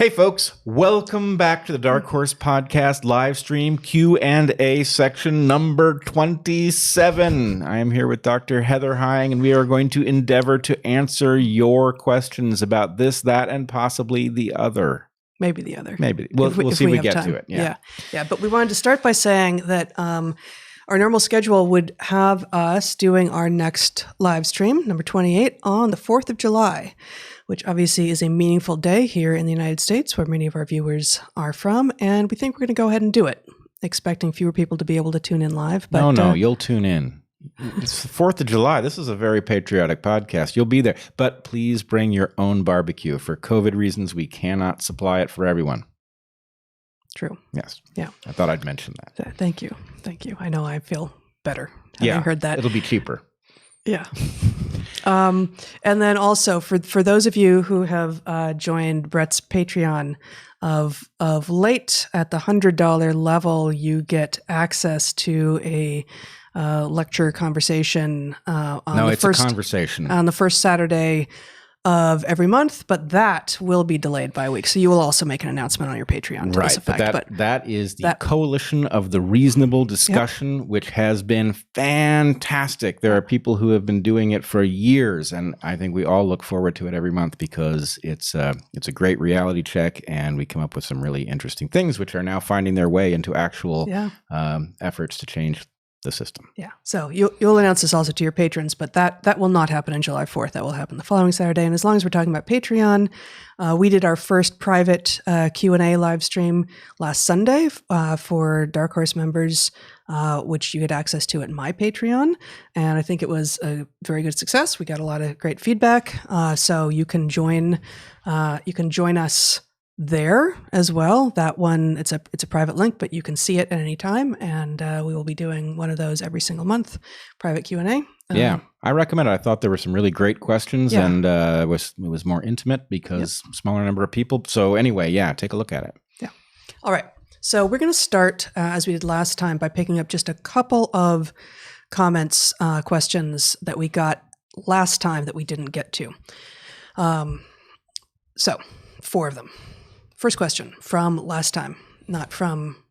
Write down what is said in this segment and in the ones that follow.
Hey folks, welcome back to the DarkHorse podcast live stream Q&A section number 27. I am here with Dr. Heather Hying, and we are going to endeavor to answer your questions about this, that, and possibly the other. Maybe the other. Maybe. We'll see if we get time. to it. Yeah. But we wanted to start by saying that our normal schedule would have us doing our next live stream, number 28, on the 4th of July, which obviously is a meaningful day here in the United States where many of our viewers are from. And we think we're going to go ahead and do it, expecting fewer people to be able to tune in live. But, no, you'll tune in. It's the 4th of July. This is a very patriotic podcast. You'll be there. But please bring your own barbecue. For COVID reasons, we cannot supply it for everyone. True. Yes. Yeah. I thought I'd mention that. Thank you. I know I feel better having heard that. It'll be cheaper. Yeah. And then also for those of you who have joined Bret's Patreon of late at the $100 level, you get access to a lecture conversation a conversation on the first Saturday of every month, but that will be delayed by a week. So you will also make an announcement on your Patreon to this effect. But that is the Coalition of the Reasonable Discussion, which has been fantastic. There are people who have been doing it for years, and I think we all look forward to it every month because it's a great reality check, and we come up with some really interesting things, which are now finding their way into actual efforts to change the system. Yeah. So you'll announce this also to your patrons, but that will not happen on July 4th. That will happen the following Saturday. And as long as we're talking about Patreon, we did our first private Q&A live stream last Sunday for DarkHorse members, which you get access to at my Patreon. And I think it was a very good success. We got a lot of great feedback. So you can join us there as well. That one, it's a private link, but you can see it at any time, and we will be doing one of those every single month, private Q&A. I recommend it. I thought there were some really great questions, and it was more intimate because smaller number of people. So anyway, take a look at it. Yeah. All right. So we're going to start as we did last time by picking up just a couple of comments, questions that we got last time that we didn't get to. So 4 of them. First question from last time, not from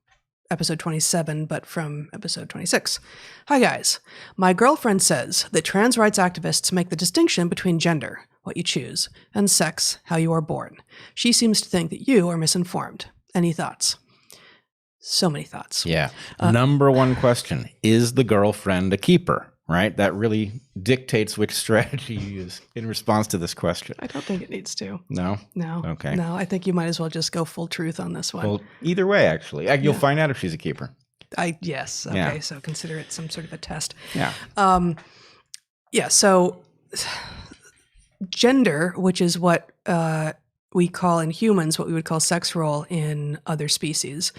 episode 27, but from episode 26. Hi guys. My girlfriend says that trans rights activists make the distinction between gender, what you choose, and sex, how you are born. She seems to think that you are misinformed. Any thoughts? So many thoughts. Yeah. Number one question, is the girlfriend a keeper? Right? That really dictates which strategy you use in response to this question. I don't think it needs to. No? No. Okay. No, I think you might as well just go full truth on this one. Well, either way, actually. You'll find out if she's a keeper. Yes. Okay. Yeah. So consider it some sort of a test. Yeah. So gender, which is what we call in humans, what we would call sex role in other species,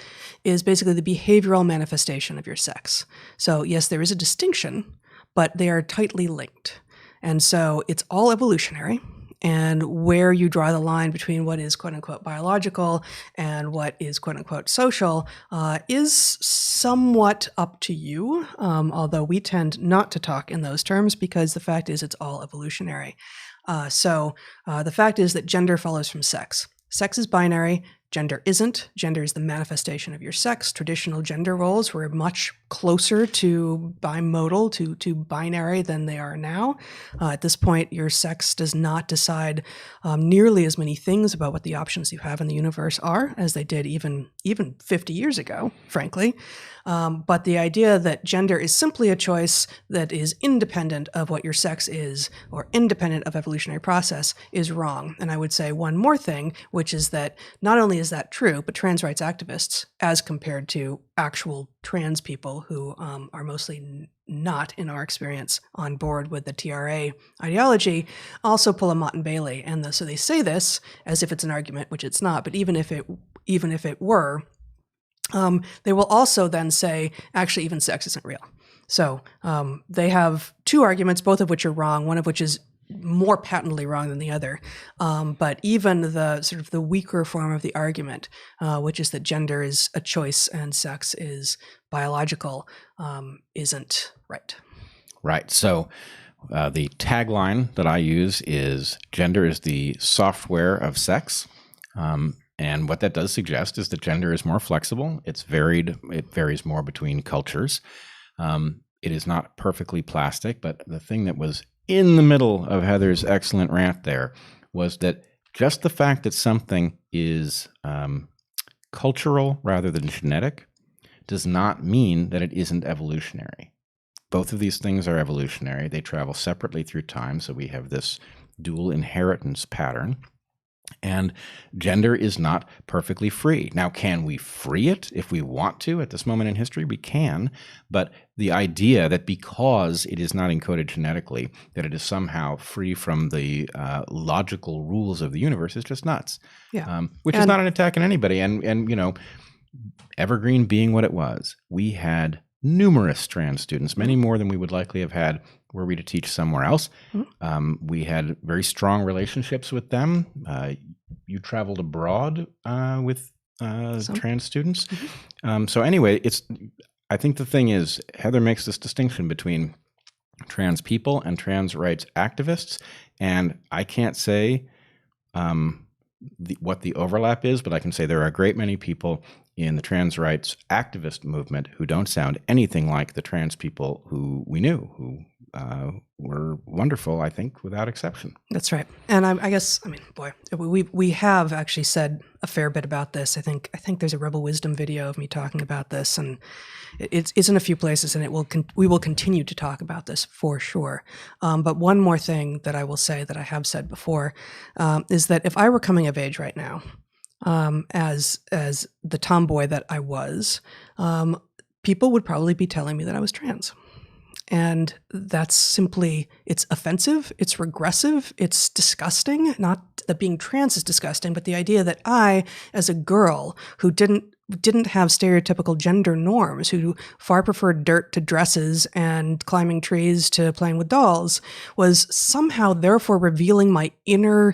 is basically the behavioral manifestation of your sex. So yes, there is a distinction, but they are tightly linked. And so it's all evolutionary. And where you draw the line between what is quote unquote biological and what is quote unquote social is somewhat up to you, although we tend not to talk in those terms because the fact is it's all evolutionary. So the fact is that gender follows from sex. Sex is binary. Gender isn't. Gender is the manifestation of your sex. Traditional gender roles were much closer to bimodal, to binary than they are now. At this point, your sex does not decide nearly as many things about what the options you have in the universe are as they did even 50 years ago, frankly. But the idea that gender is simply a choice that is independent of what your sex is or independent of evolutionary process is wrong. And I would say one more thing, which is that not only is that true, but trans rights activists, as compared to actual trans people who are mostly not, in our experience, on board with the TRA ideology, also pull a Mott and Bailey. And so they say this as if it's an argument, which it's not. But even if it were, they will also then say, actually, even sex isn't real. So they have 2 arguments, both of which are wrong, one of which is more patently wrong than the other. But even the sort of the weaker form of the argument, which is that gender is a choice and sex is biological, isn't right. Right. So the tagline that I use is gender is the software of sex. And what that does suggest is that gender is more flexible. It's varied. It varies more between cultures. It is not perfectly plastic, but the thing that was in the middle of Heather's excellent rant there was that just the fact that something is cultural rather than genetic does not mean that it isn't evolutionary. Both of these things are evolutionary. They travel separately through time, so we have this dual inheritance pattern. And gender is not perfectly free. Now, can we free it if we want to at this moment in history? We can. But the idea that because it is not encoded genetically, that it is somehow free from the logical rules of the universe is just nuts. Yeah. Which is not an attack on anybody. And you know, Evergreen being what it was, we had numerous trans students, many more than we would likely have had were we to teach somewhere else. We had very strong relationships with them. You traveled abroad with trans students. So anyway, I think the thing is, Heather makes this distinction between trans people and trans rights activists, and I can't say what the overlap is, but I can say there are a great many people in the trans rights activist movement who don't sound anything like the trans people who we knew, who were wonderful, I think, without exception. That's right. And I guess, I mean, boy, we have actually said a fair bit about this. I think there's a Rebel Wisdom video of me talking about this, and it's in a few places, and we will continue to talk about this for sure. But one more thing that I will say that I have said before is that if I were coming of age right now, as the tomboy that I was, people would probably be telling me that I was trans. And that's simply, it's offensive, it's regressive, it's disgusting. Not that being trans is disgusting, but the idea that I, as a girl who didn't have stereotypical gender norms, who far preferred dirt to dresses and climbing trees to playing with dolls, was somehow therefore revealing my inner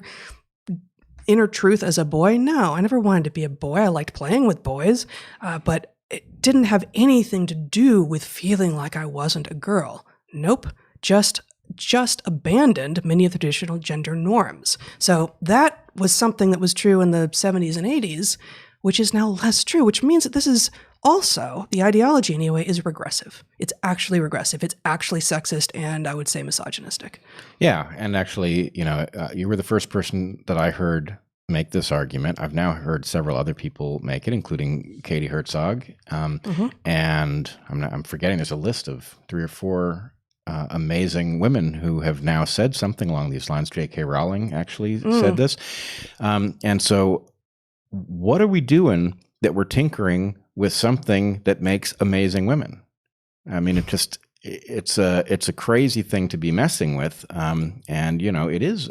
truth as a boy. No, I never wanted to be a boy. I liked playing with boys, but it didn't have anything to do with feeling like I wasn't a girl. Nope, just abandoned many of the traditional gender norms. So that was something that was true in the 70s and 80s, which is now less true, which means that this is also, the ideology anyway, is regressive. It's actually regressive. It's actually sexist and I would say misogynistic. Yeah, and actually, you know, you were the first person that I heard make this argument. I've now heard several other people make it, including Katie Herzog. And I'm forgetting there's a list of 3 or 4 amazing women who have now said something along these lines. J.K. Rowling actually said this. And so what are we doing that we're tinkering with something that makes amazing women? I mean, it's a crazy thing to be messing with. And, you know, it is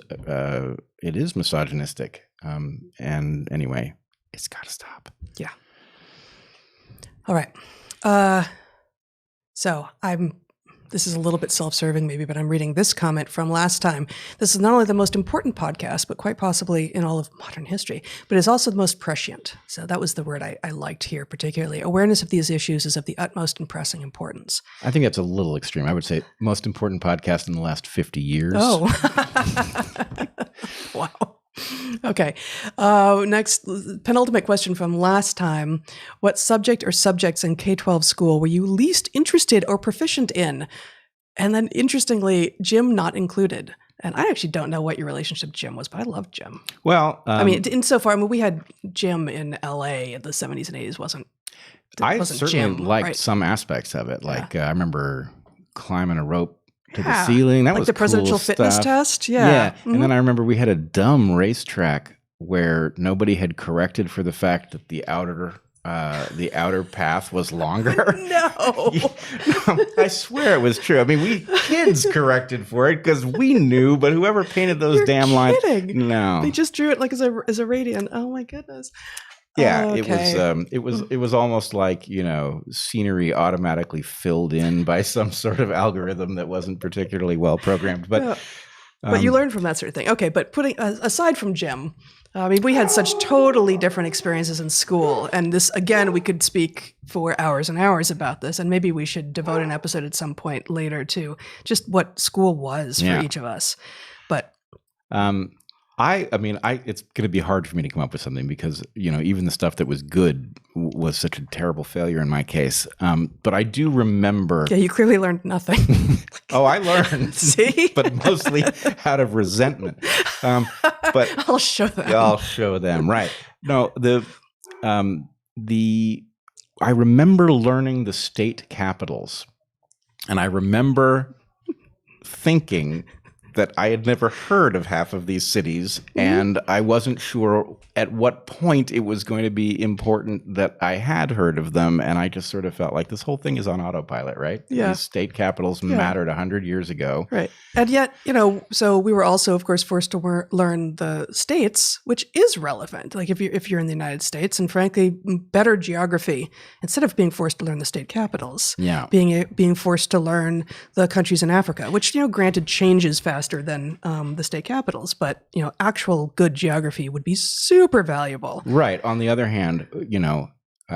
misogynistic. And anyway, it's got to stop. Yeah. All right. So this is a little bit self-serving maybe, but I'm reading this comment from last time. This is not only the most important podcast, but quite possibly in all of modern history, but it's also the most prescient. So that was the word I liked here particularly. Awareness of these issues is of the utmost and pressing importance. I think that's a little extreme. I would say most important podcast in the last 50 years. Oh. Wow. Okay. Next, penultimate question from last time. What subject or subjects in K-12 school were you least interested or proficient in? And then interestingly, gym not included. And I actually don't know what your relationship to gym was, but I loved gym. Well, I mean, insofar, we had gym in LA in the 70s and 80s. I certainly liked some aspects of it. Like I remember climbing a rope to the ceiling. That like was the presidential fitness test. Yeah. Mm-hmm. And then I remember we had a dumb racetrack where nobody had corrected for the fact that the outer path was longer. No. No, I swear it was true. I mean, we kids corrected for it because we knew, but whoever painted those damn lines, no, they just drew it like as a radian. Oh my goodness. Yeah, okay. It was almost like, you know, scenery automatically filled in by some sort of algorithm that wasn't particularly well programmed. But you learn from that sort of thing. Okay, but putting aside from gym, I mean, we had such totally different experiences in school, and this again, we could speak for hours and hours about this, and maybe we should devote an episode at some point later to just what school was for each of us. But It's going to be hard for me to come up with something because, even the stuff that was good was such a terrible failure in my case. But I do remember. Yeah, you clearly learned nothing. Oh, I learned. See? But mostly out of resentment. But I'll show them. I'll show them. Right. No, I remember learning the state capitals, and I remember thinking that I had never heard of half of these cities, and I wasn't sure at what point it was going to be important that I had heard of them, and I just sort of felt like this whole thing is on autopilot, right? Yeah. These state capitals mattered 100 years ago. Right. And yet, so we were also, of course, forced to learn the states, which is relevant. Like if you're in the United States, and frankly, better geography, instead of being forced to learn the state capitals, being forced to learn the countries in Africa, which, granted changes faster than the state capitals, but, actual good geography would be super valuable. Right. On the other hand,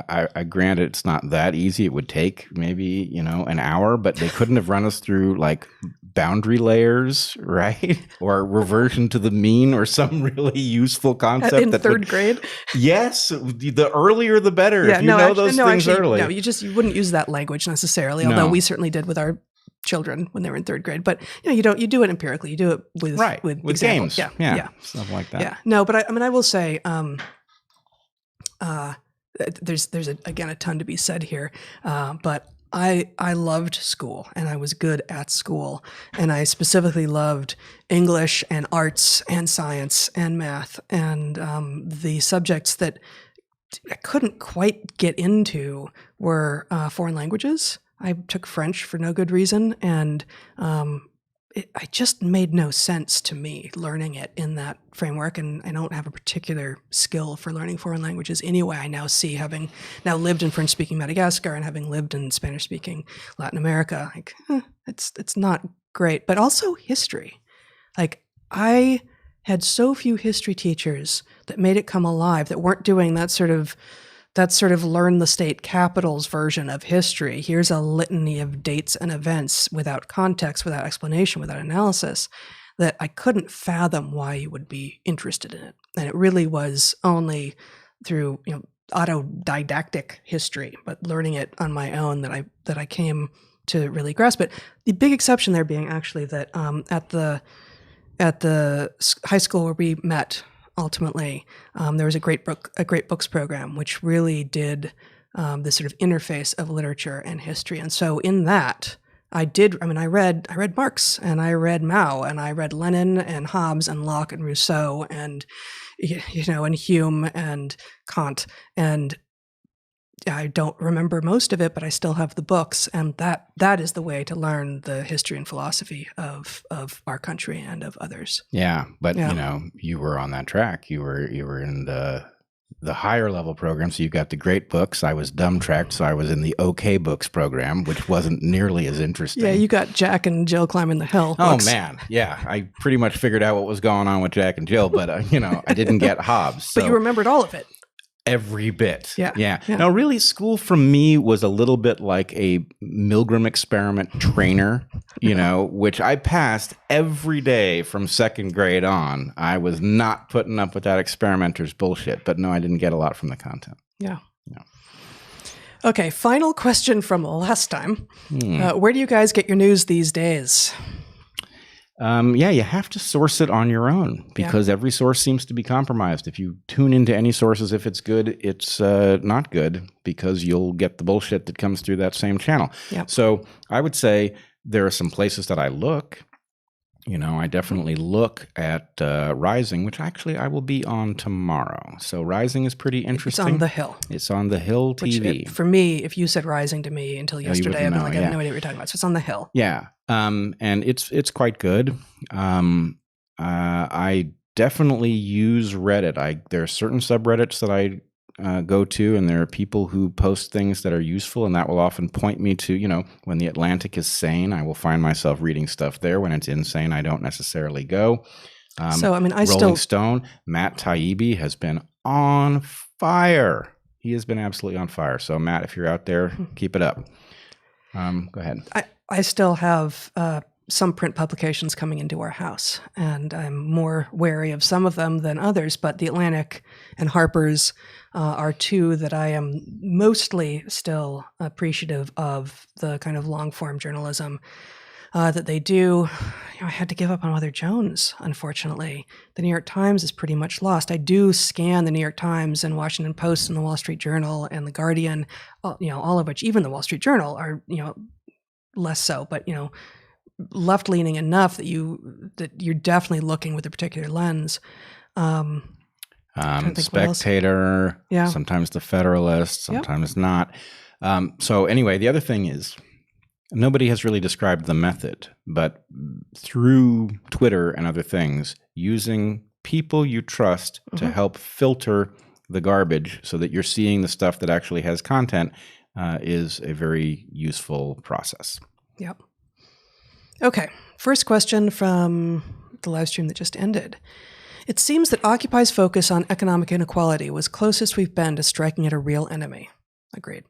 I granted it's not that easy. It would take maybe, an hour, but they couldn't have run us through like boundary layers, right? Or reversion to the mean or some really useful concept. In third grade? Yes. The earlier, the better. Yeah, if you know those things early. No, you wouldn't use that language necessarily, although we certainly did with our children when they were in third grade. But you do it empirically. You do it with examples. Games. Yeah. Stuff like that. Yeah. No, but I will say, there's again a ton to be said here, but I loved school and I was good at school, and I specifically loved English and arts and science and math and the subjects that I couldn't quite get into were foreign languages. I took French for no good reason, and it just made no sense to me learning it in that framework, and I don't have a particular skill for learning foreign languages anyway. I now see, having now lived in French-speaking Madagascar and having lived in Spanish-speaking Latin America, like it's not great. But also history. Like, I had so few history teachers that made it come alive, that weren't doing that sort of learn the state capitals version of history. Here's a litany of dates and events without context, without explanation, without analysis, that I couldn't fathom why you would be interested in it. And it really was only through, autodidactic history, but learning it on my own, that I came to really grasp it. The big exception there being actually that at the high school where we met, ultimately, there was a great books program, which really did this sort of interface of literature and history. And so in that, I read Marx, and I read Mao, and I read Lenin and Hobbes and Locke and Rousseau and, and Hume and Kant. And I don't remember most of it, but I still have the books, and that is the way to learn the history and philosophy of our country and of others. Yeah, but you were on that track. You were in the higher level program, so you got the great books. I was dumb tracked, so I was in the okay books program, which wasn't nearly as interesting. Yeah, you got Jack and Jill climbing the hill. Books. Oh man, yeah, I pretty much figured out what was going on with Jack and Jill, but I didn't get Hobbes. So. But you remembered all of it. Every bit. Yeah. Now, really, school for me was a little bit like a Milgram experiment trainer, which I passed every day from second grade on. I was not putting up with that experimenter's bullshit, but no, I didn't get a lot from the content. Yeah. Okay, final question from last time. Where do you guys get your news these days? You have to source it on your own because every source seems to be compromised. If you tune into any sources, if it's good, it's not good because you'll get the bullshit that comes through that same channel. Yep. So I would say there are some places that I look. I definitely look at Rising, which actually I will be on tomorrow. So Rising is pretty interesting. It's on The Hill. It's on The Hill TV. Which, for me, if you said Rising to me until yesterday, I'd be like, I have no idea what you're talking about. So it's on The Hill. Yeah. And it's quite good. I definitely use Reddit. There are certain subreddits that I go to, and there are people who post things that are useful, and that will often point me to, when the Atlantic is sane, I will find myself reading stuff there. When it's insane, I don't necessarily go. Rolling Stone, Matt Taibbi has been on fire. He has been absolutely on fire. So Matt, if you're out there, keep it up. Go ahead. I still have some print publications coming into our house, and I'm more wary of some of them than others, but The Atlantic and Harper's are two that I am mostly still appreciative of the kind of long-form journalism that they do. I had to give up on Mother Jones, unfortunately. The New York Times is pretty much lost. I do scan the New York Times and Washington Post and the Wall Street Journal and the Guardian, all of which, even the Wall Street Journal, are less so, but left-leaning enough that you're definitely looking with a particular lens. Spectator, yeah. Sometimes the Federalist, sometimes not. So anyway, the other thing is, nobody has really described the method, but through Twitter and other things, using people you trust to help filter the garbage so that you're seeing the stuff that actually has content is a very useful process. Yep. Okay. First question from the live stream that just ended. It seems that Occupy's focus on economic inequality was closest we've been to striking at a real enemy. Agreed.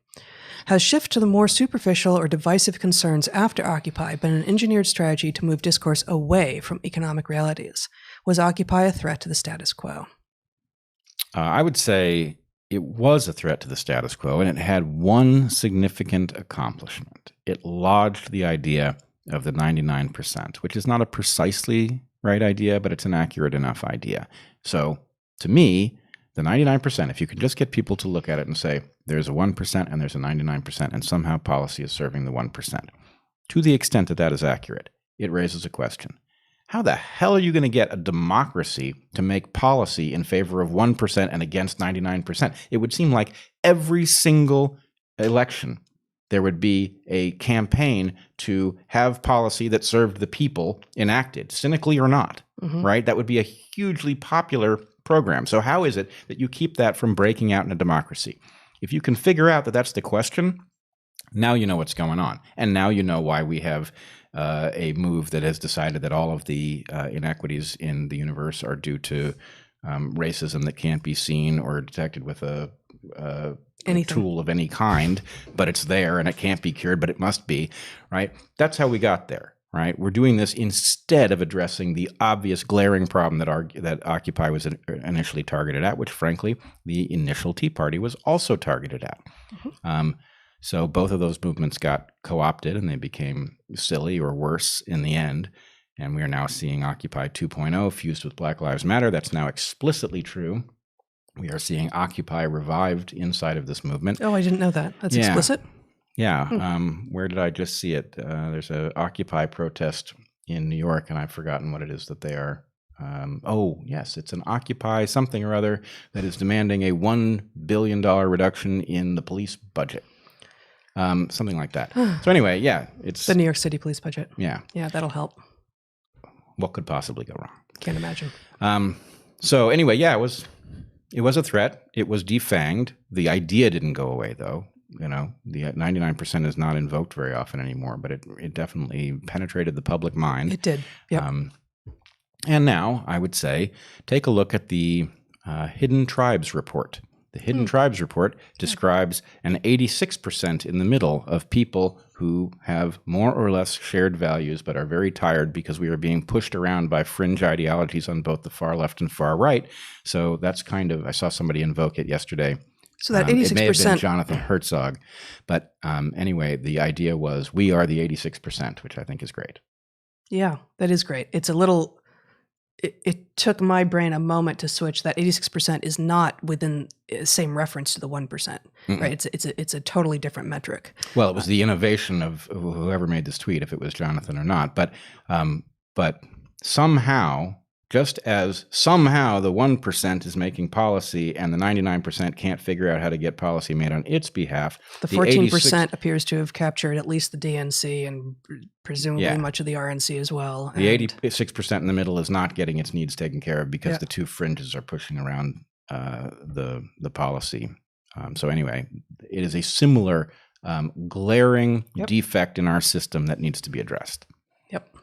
Has shift to the more superficial or divisive concerns after Occupy been an engineered strategy to move discourse away from economic realities? Was Occupy a threat to the status quo? I would say it was a threat to the status quo, and it had one significant accomplishment. It lodged the idea of the 99%, which is not a precisely right idea, but it's an accurate enough idea. So to me, the 99%, if you can just get people to look at it and say, there's a 1% and there's a 99%, and somehow policy is serving the 1%. To the extent that that is accurate, it raises a question. How the hell are you going to get a democracy to make policy in favor of 1% and against 99%? It would seem like every single election, there would be a campaign to have policy that served the people enacted, cynically or not, right? That would be a hugely popular program. So how is it that you keep that from breaking out in a democracy? If you can figure out that that's the question, now you know what's going on. And now you know why we have a move that has decided that all of the inequities in the universe are due to racism that can't be seen or detected with a tool of any kind, but it's there and it can't be cured, but it must be, right? That's how we got there, right? We're doing this instead of addressing the obvious glaring problem that Occupy was initially targeted at, which frankly, the initial Tea Party was also targeted at. So both of those movements got co-opted and they became silly or worse in the end. And we are now seeing Occupy 2.0 fused with Black Lives Matter. That's now explicitly true. We are seeing Occupy revived inside of this movement. Oh, I didn't know that. That's explicit? Yeah. Where did I just see it? There's a Occupy protest in New York, and I've forgotten what it is that they are. Yes, it's an Occupy something or other that is demanding a $1 billion reduction in the police budget. Something like that. So anyway, yeah, it's the New York City police budget. Yeah. Yeah, that'll help. What could possibly go wrong? Can't imagine. So anyway, yeah, it was a threat. It was defanged. The idea didn't go away, though. The 99% is not invoked very often anymore, but it definitely penetrated the public mind. It did. Yep. And now I would say, take a look at the Hidden Tribes report. The Hidden Tribes report describes an 86% in the middle of people who have more or less shared values but are very tired because we are being pushed around by fringe ideologies on both the far left and far right. So that's I saw somebody invoke it yesterday. So that 86%. It may have been Jonathan Herzog. But anyway, the idea was we are the 86%, which I think is great. Yeah, that is great. It's a little... It took my brain a moment to switch that 86% is not within the same reference to the 1%, right? It's a totally different metric. Well, it was the innovation of whoever made this tweet, if it was Jonathan or not. But somehow, just as somehow the 1% is making policy and the 99% can't figure out how to get policy made on its behalf. The 14% appears to have captured at least the DNC and presumably much of the RNC as well. The 86% in the middle is not getting its needs taken care of because the two fringes are pushing around the policy. So anyway, it is a similar glaring defect in our system that needs to be addressed. Yep.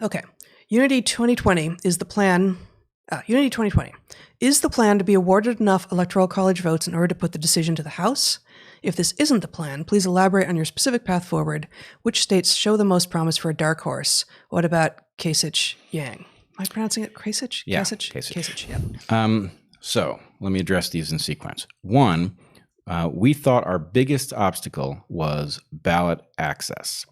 Okay. Unity 2020 is the plan. Unity 2020 is the plan to be awarded enough electoral college votes in order to put the decision to the House. If this isn't the plan, please elaborate on your specific path forward. Which states show the most promise for a dark horse? What about Kasich Yang? Am I pronouncing it Kasich? Yeah, Kasich? Kasich. Kasich, yeah. So let me address these in sequence. One, we thought our biggest obstacle was ballot access.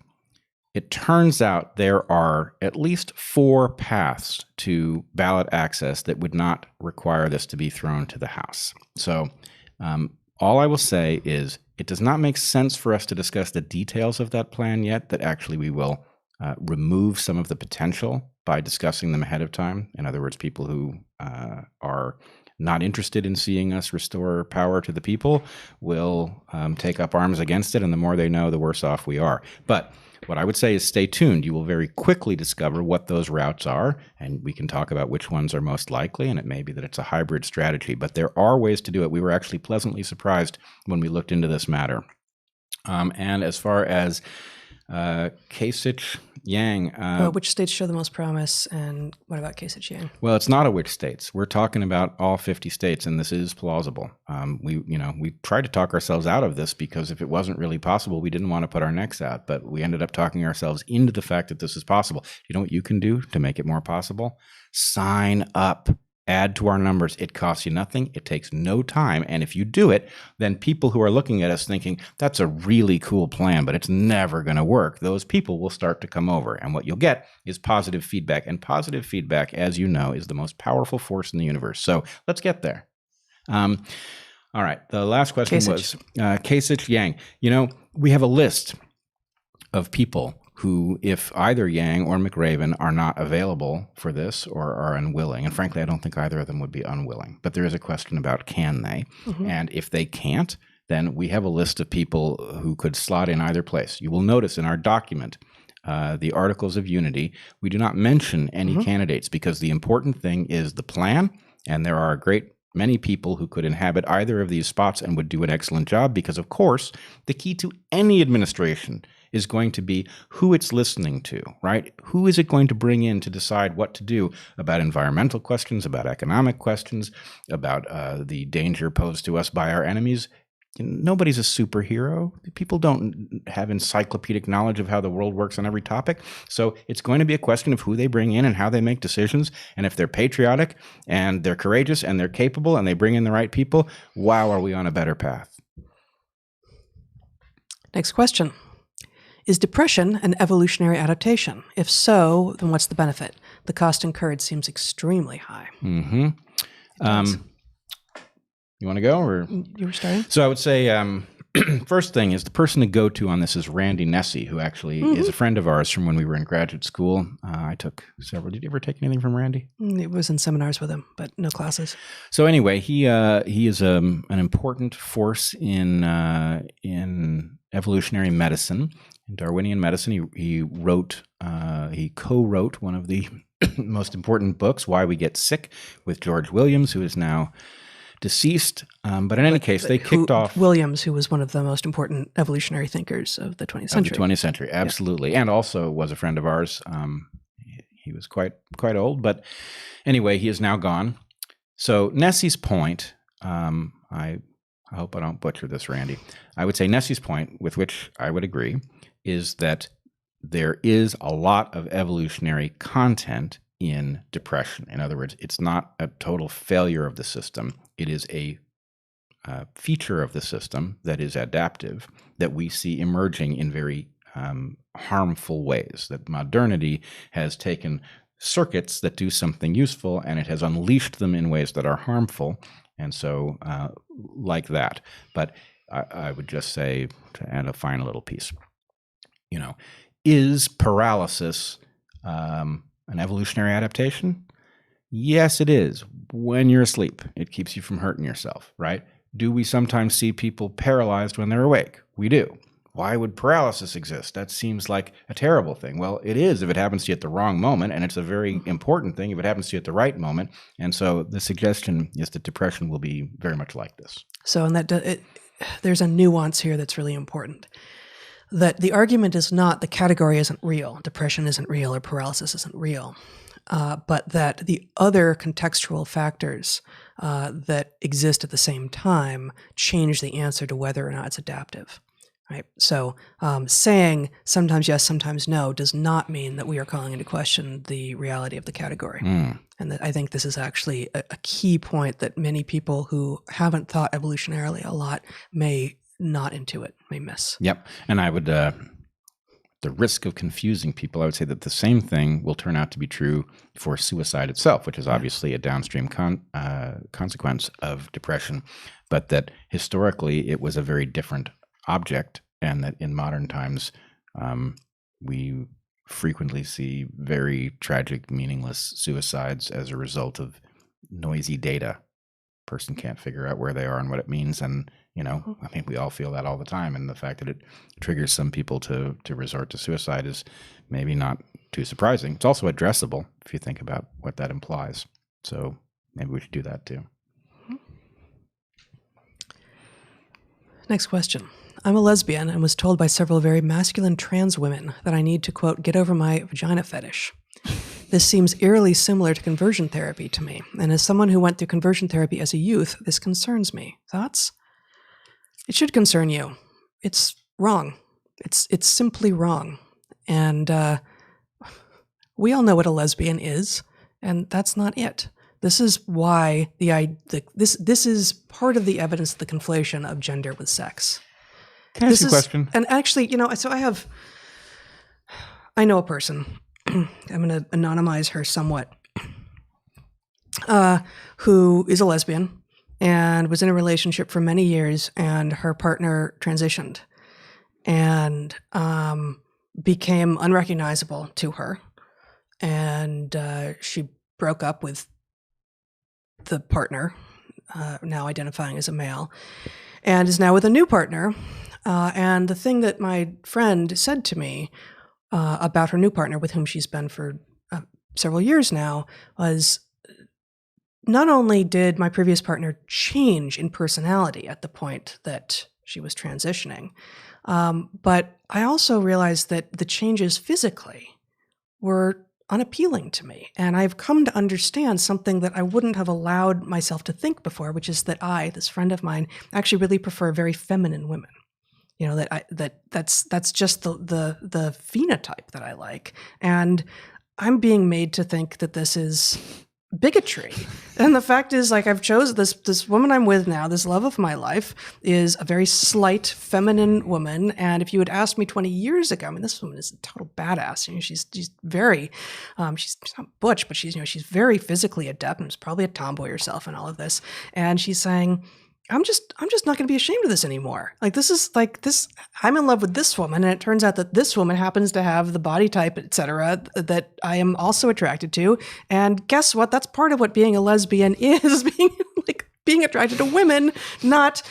It turns out there are at least 4 paths to ballot access that would not require this to be thrown to the House. So all I will say is it does not make sense for us to discuss the details of that plan yet, that actually we will remove some of the potential by discussing them ahead of time. In other words, people who are not interested in seeing us restore power to the people will take up arms against it, and the more they know, the worse off we are. But what I would say is stay tuned. You will very quickly discover what those routes are, and we can talk about which ones are most likely, and it may be that it's a hybrid strategy, but there are ways to do it. We were actually pleasantly surprised when we looked into this matter. And as far as Kasich Yang. Which states show the most promise, and what about Kasich Yang? Well, it's not a which states. We're talking about all 50 states, and this is plausible. We tried to talk ourselves out of this because if it wasn't really possible, we didn't want to put our necks out, but we ended up talking ourselves into the fact that this is possible. You know what you can do to make it more possible? Sign up. Add to our numbers. It costs you nothing. It takes no time. And if you do it, then people who are looking at us thinking, that's a really cool plan, but it's never going to work, those people will start to come over. And what you'll get is positive feedback. And positive feedback, as you know, is the most powerful force in the universe. So let's get there. All right. The last question was Kasich Yang. You know, we have a list of people who, if either Yang or McRaven are not available for this or are unwilling, and frankly, I don't think either of them would be unwilling, but there is a question about can they? Mm-hmm. And if they can't, then we have a list of people who could slot in either place. You will notice in our document, the Articles of Unity, we do not mention any candidates because the important thing is the plan, and there are a great many people who could inhabit either of these spots and would do an excellent job because, of course, the key to any administration is going to be who it's listening to, right? Who is it going to bring in to decide what to do about environmental questions, about economic questions, about the danger posed to us by our enemies? Nobody's a superhero. People don't have encyclopedic knowledge of how the world works on every topic. So it's going to be a question of who they bring in and how they make decisions. And if they're patriotic and they're courageous and they're capable and they bring in the right people, wow, are we on a better path. Next question. Is depression an evolutionary adaptation? If so, then what's the benefit? The cost incurred seems extremely high. Mm-hmm. You want to go? Or you were starting? So I would say first thing is the person to go to on this is Randy Nesse, who actually is a friend of ours from when we were in graduate school. I took several. Did you ever take anything from Randy? It was in seminars with him, but no classes. So anyway, he is an important force in evolutionary medicine. In Darwinian medicine, he co-wrote one of the most important books, Why We Get Sick, with George Williams, who is now deceased. But in any case, they kicked off Williams, who was one of the most important evolutionary thinkers of the 20th century. Of the 20th century, absolutely, yeah. And also was a friend of ours. He was quite old, but anyway, he is now gone. So Nesse's point, I hope I don't butcher this, Randy. I would say Nesse's point, with which I would agree, is that there is a lot of evolutionary content in depression. In other words, it's not a total failure of the system. It is a feature of the system that is adaptive, that we see emerging in very harmful ways, that modernity has taken circuits that do something useful and it has unleashed them in ways that are harmful. And so like that. But I would just say, to add a final little piece, is paralysis an evolutionary adaptation? Yes, it is. When you're asleep, it keeps you from hurting yourself, right? Do we sometimes see people paralyzed when they're awake? We do. Why would paralysis exist? That seems like a terrible thing. Well, it is if it happens to you at the wrong moment, and it's a very important thing if it happens to you at the right moment. And so the suggestion is that depression will be very much like this. So there's a nuance here that's really important. That the argument is not the category isn't real, depression isn't real, or paralysis isn't real, but that the other contextual factors that exist at the same time change the answer to whether or not it's adaptive. Right. So saying sometimes yes, sometimes no does not mean that we are calling into question the reality of the category. And that I think this is actually a key point that many people who haven't thought evolutionarily a lot may not intuit, may miss. Yep. And I would, the risk of confusing people, I would say that the same thing will turn out to be true for suicide itself, which is obviously a downstream consequence of depression, but that historically it was a very different object, and that in modern times we frequently see very tragic, meaningless suicides as a result of noisy data. Person can't figure out where they are and what it means, and I think we all feel that all the time, and the fact that it triggers some people to resort to suicide is maybe not too surprising. It's also addressable if you think about what that implies, so maybe we should do that too. Next question. I'm a lesbian and was told by several very masculine trans women that I need to, quote, get over my vagina fetish. This seems eerily similar to conversion therapy to me, and as someone who went through conversion therapy as a youth, this concerns me. Thoughts? It should concern you. It's wrong. It's simply wrong. And we all know what a lesbian is, and that's not it. This is why this is part of the evidence of the conflation of gender with sex. Can I ask you a question? And actually, so I know a person, I'm going to anonymize her somewhat, who is a lesbian and was in a relationship for many years, and her partner transitioned and became unrecognizable to her. And she broke up with the partner, now identifying as a male, and is now with a new partner. And the thing that my friend said to me about her new partner, with whom she's been for several years now, was not only did my previous partner change in personality at the point that she was transitioning, but I also realized that the changes physically were unappealing to me. And I've come to understand something that I wouldn't have allowed myself to think before, which is that this friend of mine, actually really prefer very feminine women. That's just the phenotype that I like. And I'm being made to think that this is bigotry. And the fact is, I've chosen this woman I'm with now, this love of my life, is a very slight feminine woman. And if you had asked me 20 years ago, this woman is a total badass. She's very, she's not butch, but she's very physically adept, and is probably a tomboy herself and all of this. And she's saying, I'm just not going to be ashamed of this anymore. I'm in love with this woman, and it turns out that this woman happens to have the body type, etc., that I am also attracted to. And guess what? That's part of what being a lesbian is, being attracted to women, not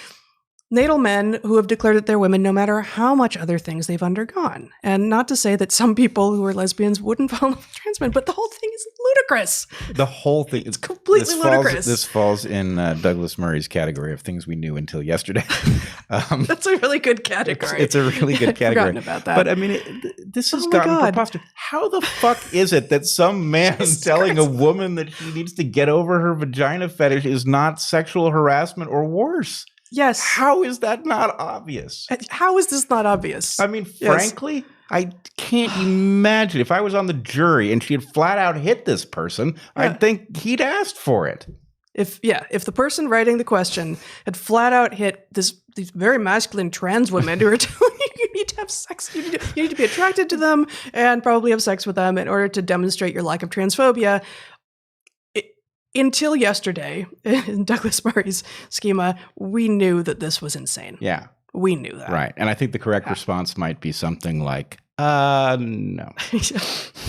natal men who have declared that they're women, no matter how much other things they've undergone. And not to say that some people who are lesbians wouldn't fall in love with trans men, but the whole thing is ludicrous. The whole thing is completely ludicrous. This falls in Douglas Murray's category of things we knew until yesterday. That's a really good category. It's a really good category. I'd forgotten about that. But this has gotten preposterous. How the fuck is it that some man telling a woman that she needs to get over her vagina fetish is not sexual harassment or worse? Yes. How is that not obvious? How is this not obvious? Frankly, I can't imagine. If I was on the jury and she had flat out hit this person, I'd think he'd asked for it. If the person writing the question had flat out hit these very masculine trans women who are telling you need to have sex, you need to be attracted to them and probably have sex with them in order to demonstrate your lack of transphobia. Until yesterday, in Douglas Murray's schema, we knew that this was insane. Yeah. We knew that. Right. And I think the correct response might be something like, no.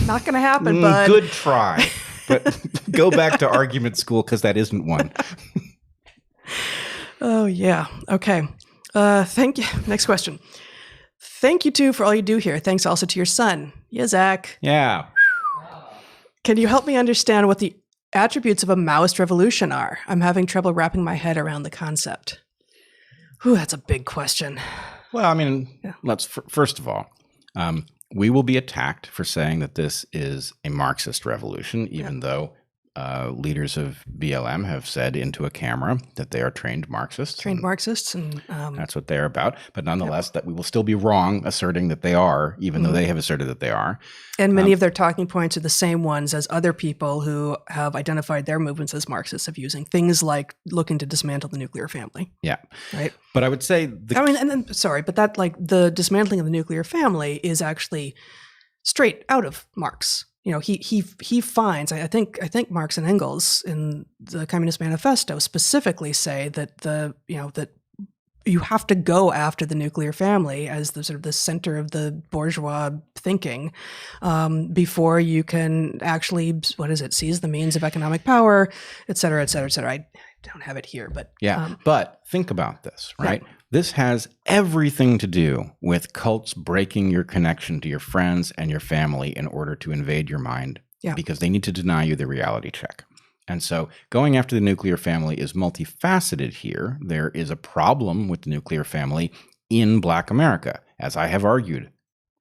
Not going to happen, bud. Good try. But go back to argument school, because that isn't one. Oh, yeah. Okay. Thank you. Next question. Thank you, too, for all you do here. Thanks also to your son. Yeah, Zach. Yeah. Can you help me understand what the attributes of a maoist revolution are? I'm having trouble wrapping my head around the concept. Whew, that's a big question. Well, let's first of all, we will be attacked for saying that this is a Marxist revolution, even though leaders of BLM have said into a camera that they are trained Marxists. Trained Marxists, and that's what they're about. But nonetheless, that we will still be wrong asserting that they are, even though they have asserted that they are. And many of their talking points are the same ones as other people who have identified their movements as Marxists of using. Things like looking to dismantle the nuclear family. Yeah. Right. But I would say but that, like, the dismantling of the nuclear family is actually straight out of Marx. You know, he finds, I think Marx and Engels in the Communist Manifesto specifically say that that you have to go after the nuclear family as the sort of the center of the bourgeois thinking before you can actually, seize the means of economic power, et cetera, et cetera, et cetera. I don't have it here, but but think about this, right? Yeah. This has everything to do with cults breaking your connection to your friends and your family in order to invade your mind, because they need to deny you the reality check. And so going after the nuclear family is multifaceted here. There is a problem with the nuclear family in Black America, as I have argued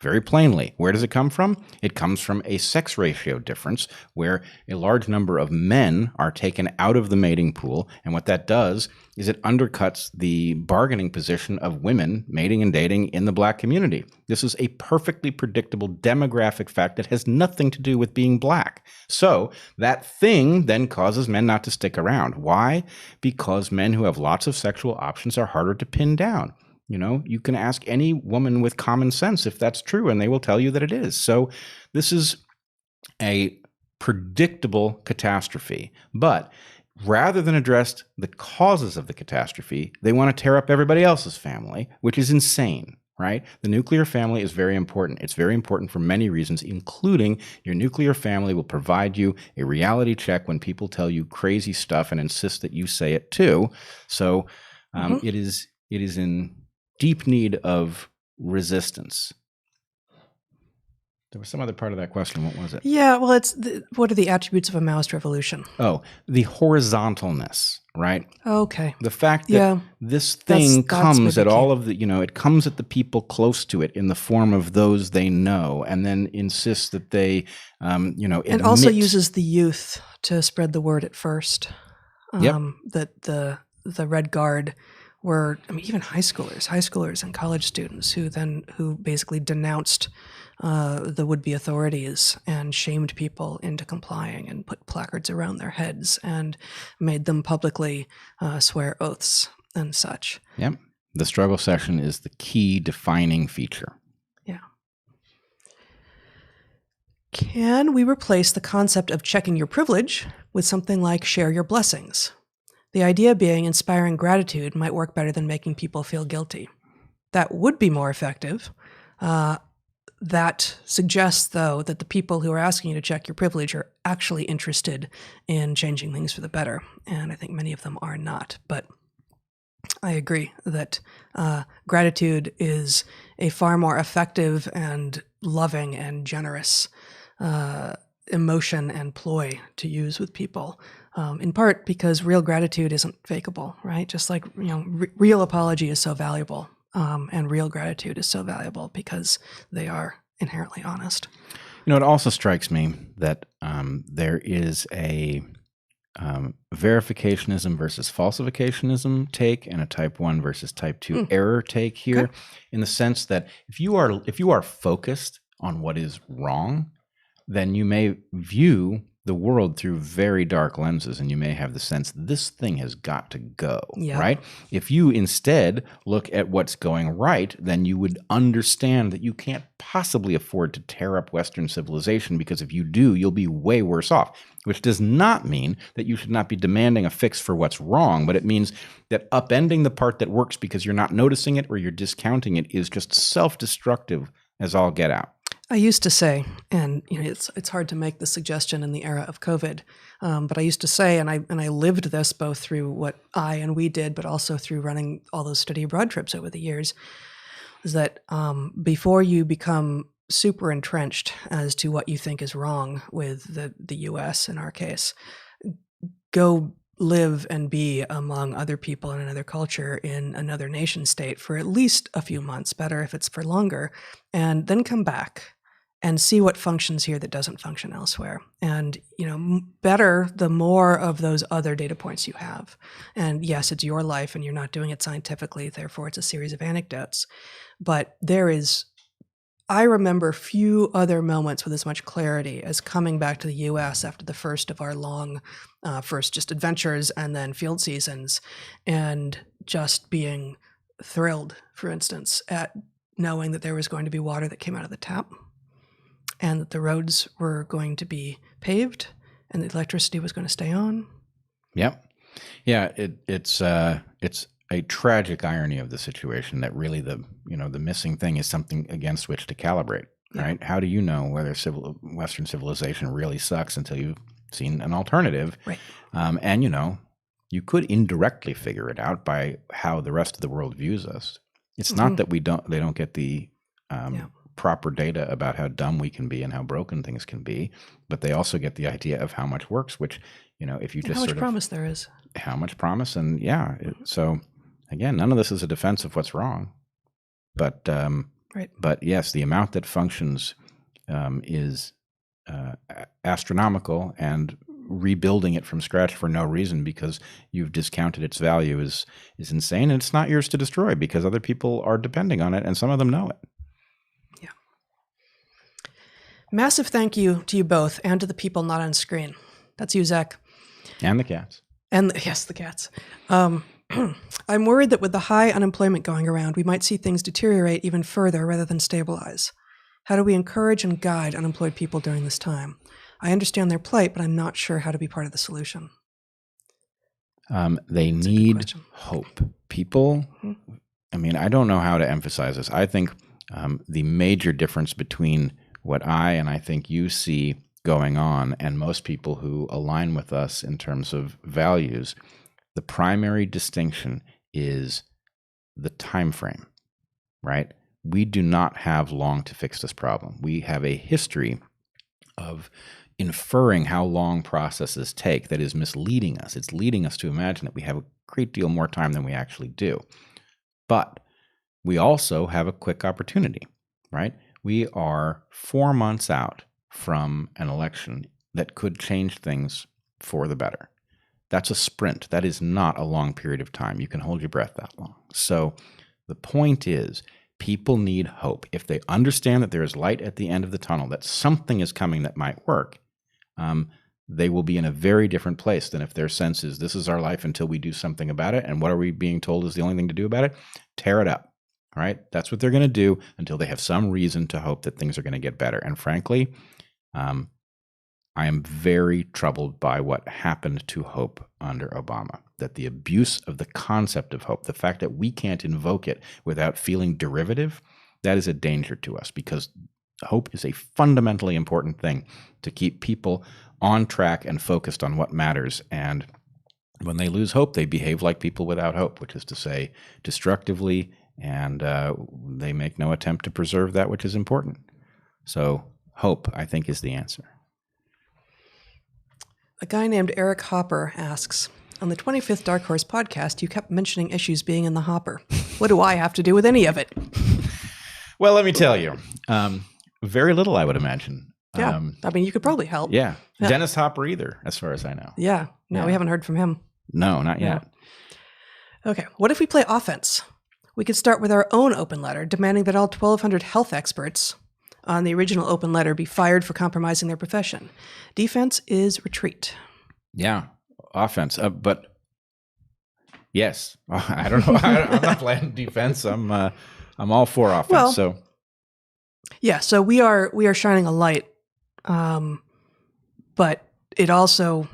very plainly. Where does it come from? It comes from a sex ratio difference where a large number of men are taken out of the mating pool. And what that does is it undercuts the bargaining position of women mating and dating in the Black community. This is a perfectly predictable demographic fact that has nothing to do with being Black. So that thing then causes men not to stick around. Why? Because men who have lots of sexual options are harder to pin down. You know, you can ask any woman with common sense if that's true, and they will tell you that it is. So this is a predictable catastrophe. But rather than address the causes of the catastrophe, they want to tear up everybody else's family, which is insane, right? The nuclear family is very important. It's very important for many reasons, including your nuclear family will provide you a reality check when people tell you crazy stuff and insist that you say it too. So it is in deep need of resistance. There was some other part of that question. What was it? Yeah, well, what are the attributes of a maoist revolution? Oh, the horizontalness, right? Okay. The fact that this thing comes at all of the, it comes at the people close to it in the form of those they know, and then insists that they, and also uses the youth to spread the word at first. That the Red Guard were, even high schoolers and college students who basically denounced the would-be authorities and shamed people into complying and put placards around their heads and made them publicly swear oaths and such. Yep. The struggle session is the key defining feature. Yeah. Can we replace the concept of checking your privilege with something like share your blessings? The idea being inspiring gratitude might work better than making people feel guilty. That would be more effective. That suggests, though, that the people who are asking you to check your privilege are actually interested in changing things for the better. And I think many of them are not. But I agree that gratitude is a far more effective and loving and generous emotion and ploy to use with people. In part because real gratitude isn't fakeable, right? Just like, real apology is so valuable, and real gratitude is so valuable because they are inherently honest. It also strikes me that there is a verificationism versus falsificationism take and a type 1 versus type 2 error take here, in the sense that if you are focused on what is wrong, then you may view the world through very dark lenses, and you may have the sense this thing has got to go, right? If you instead look at what's going right, then you would understand that you can't possibly afford to tear up Western civilization, because if you do, you'll be way worse off, which does not mean that you should not be demanding a fix for what's wrong, but it means that upending the part that works because you're not noticing it or you're discounting it is just self-destructive as all get out. I used to say, and it's hard to make the suggestion in the era of COVID, but I used to say, and I lived this both through what I and we did, but also through running all those study abroad trips over the years, is that before you become super entrenched as to what you think is wrong with the U.S. in our case, go live and be among other people in another culture in another nation state for at least a few months, better if it's for longer, and then come back and see what functions here that doesn't function elsewhere. And, better the more of those other data points you have. And yes, it's your life and you're not doing it scientifically, therefore it's a series of anecdotes. But I remember few other moments with as much clarity as coming back to the US after the first of our long, first just adventures and then field seasons, and just being thrilled, for instance, at knowing that there was going to be water that came out of the tap, and that the roads were going to be paved, and the electricity was going to stay on. Yep. Yeah, it's a tragic irony of the situation that really the missing thing is something against which to calibrate, right? How do you know whether Western civilization really sucks until you've seen an alternative? Right. And you could indirectly figure it out by how the rest of the world views us. It's not that they don't get the proper data about how dumb we can be and how broken things can be, but they also get the idea of how much works, which, if you just how much promise there is. How much promise. And so again, none of this is a defense of what's wrong, but right. But yes, the amount that functions is astronomical, and rebuilding it from scratch for no reason because you've discounted its value is insane, and it's not yours to destroy because other people are depending on it, and some of them know it. Yeah. Massive thank you to you both and to the people not on screen. That's you, Zach. And the cats. And yes, the cats. I'm worried that with the high unemployment going around, we might see things deteriorate even further rather than stabilize. How do we encourage and guide unemployed people during this time? I understand their plight, but I'm not sure how to be part of the solution. They need hope. People, I don't know how to emphasize this. I think the major difference between what I think you see going on and most people who align with us in terms of values, the primary distinction is the time frame, right? We do not have long to fix this problem. We have a history of inferring how long processes take that is misleading us. It's leading us to imagine that we have a great deal more time than we actually do. But we also have a quick opportunity, right? We are 4 months out from an election that could change things for the better. That's a sprint. That is not a long period of time. You can hold your breath that long. So the point is, people need hope. If they understand that there is light at the end of the tunnel, that something is coming that might work, they will be in a very different place than if their sense is this is our life until we do something about it. And what are we being told is the only thing to do about it? Tear it up. All right. That's what they're going to do until they have some reason to hope that things are going to get better. And frankly, I am very troubled by what happened to hope under Obama, that the abuse of the concept of hope, the fact that we can't invoke it without feeling derivative, that is a danger to us because hope is a fundamentally important thing to keep people on track and focused on what matters. And when they lose hope, they behave like people without hope, which is to say destructively, and they make no attempt to preserve that which is important. So hope, I think, is the answer. A guy named Eric Hopper asks, on the 25th DarkHorse podcast, you kept mentioning issues being in the hopper. What do I have to do with any of it? Well, let me tell you, very little, I would imagine. Yeah, you could probably help. Yeah. Dennis Hopper either, as far as I know. Yeah. No, we haven't heard from him. No, not yet. Okay, what if we play offense? We could start with our own open letter, demanding that all 1,200 health experts on the original open letter be fired for compromising their profession. Defense is retreat. Yeah, offense. But yes, I don't know. I'm not playing defense. I'm all for offense. So we are shining a light, but it also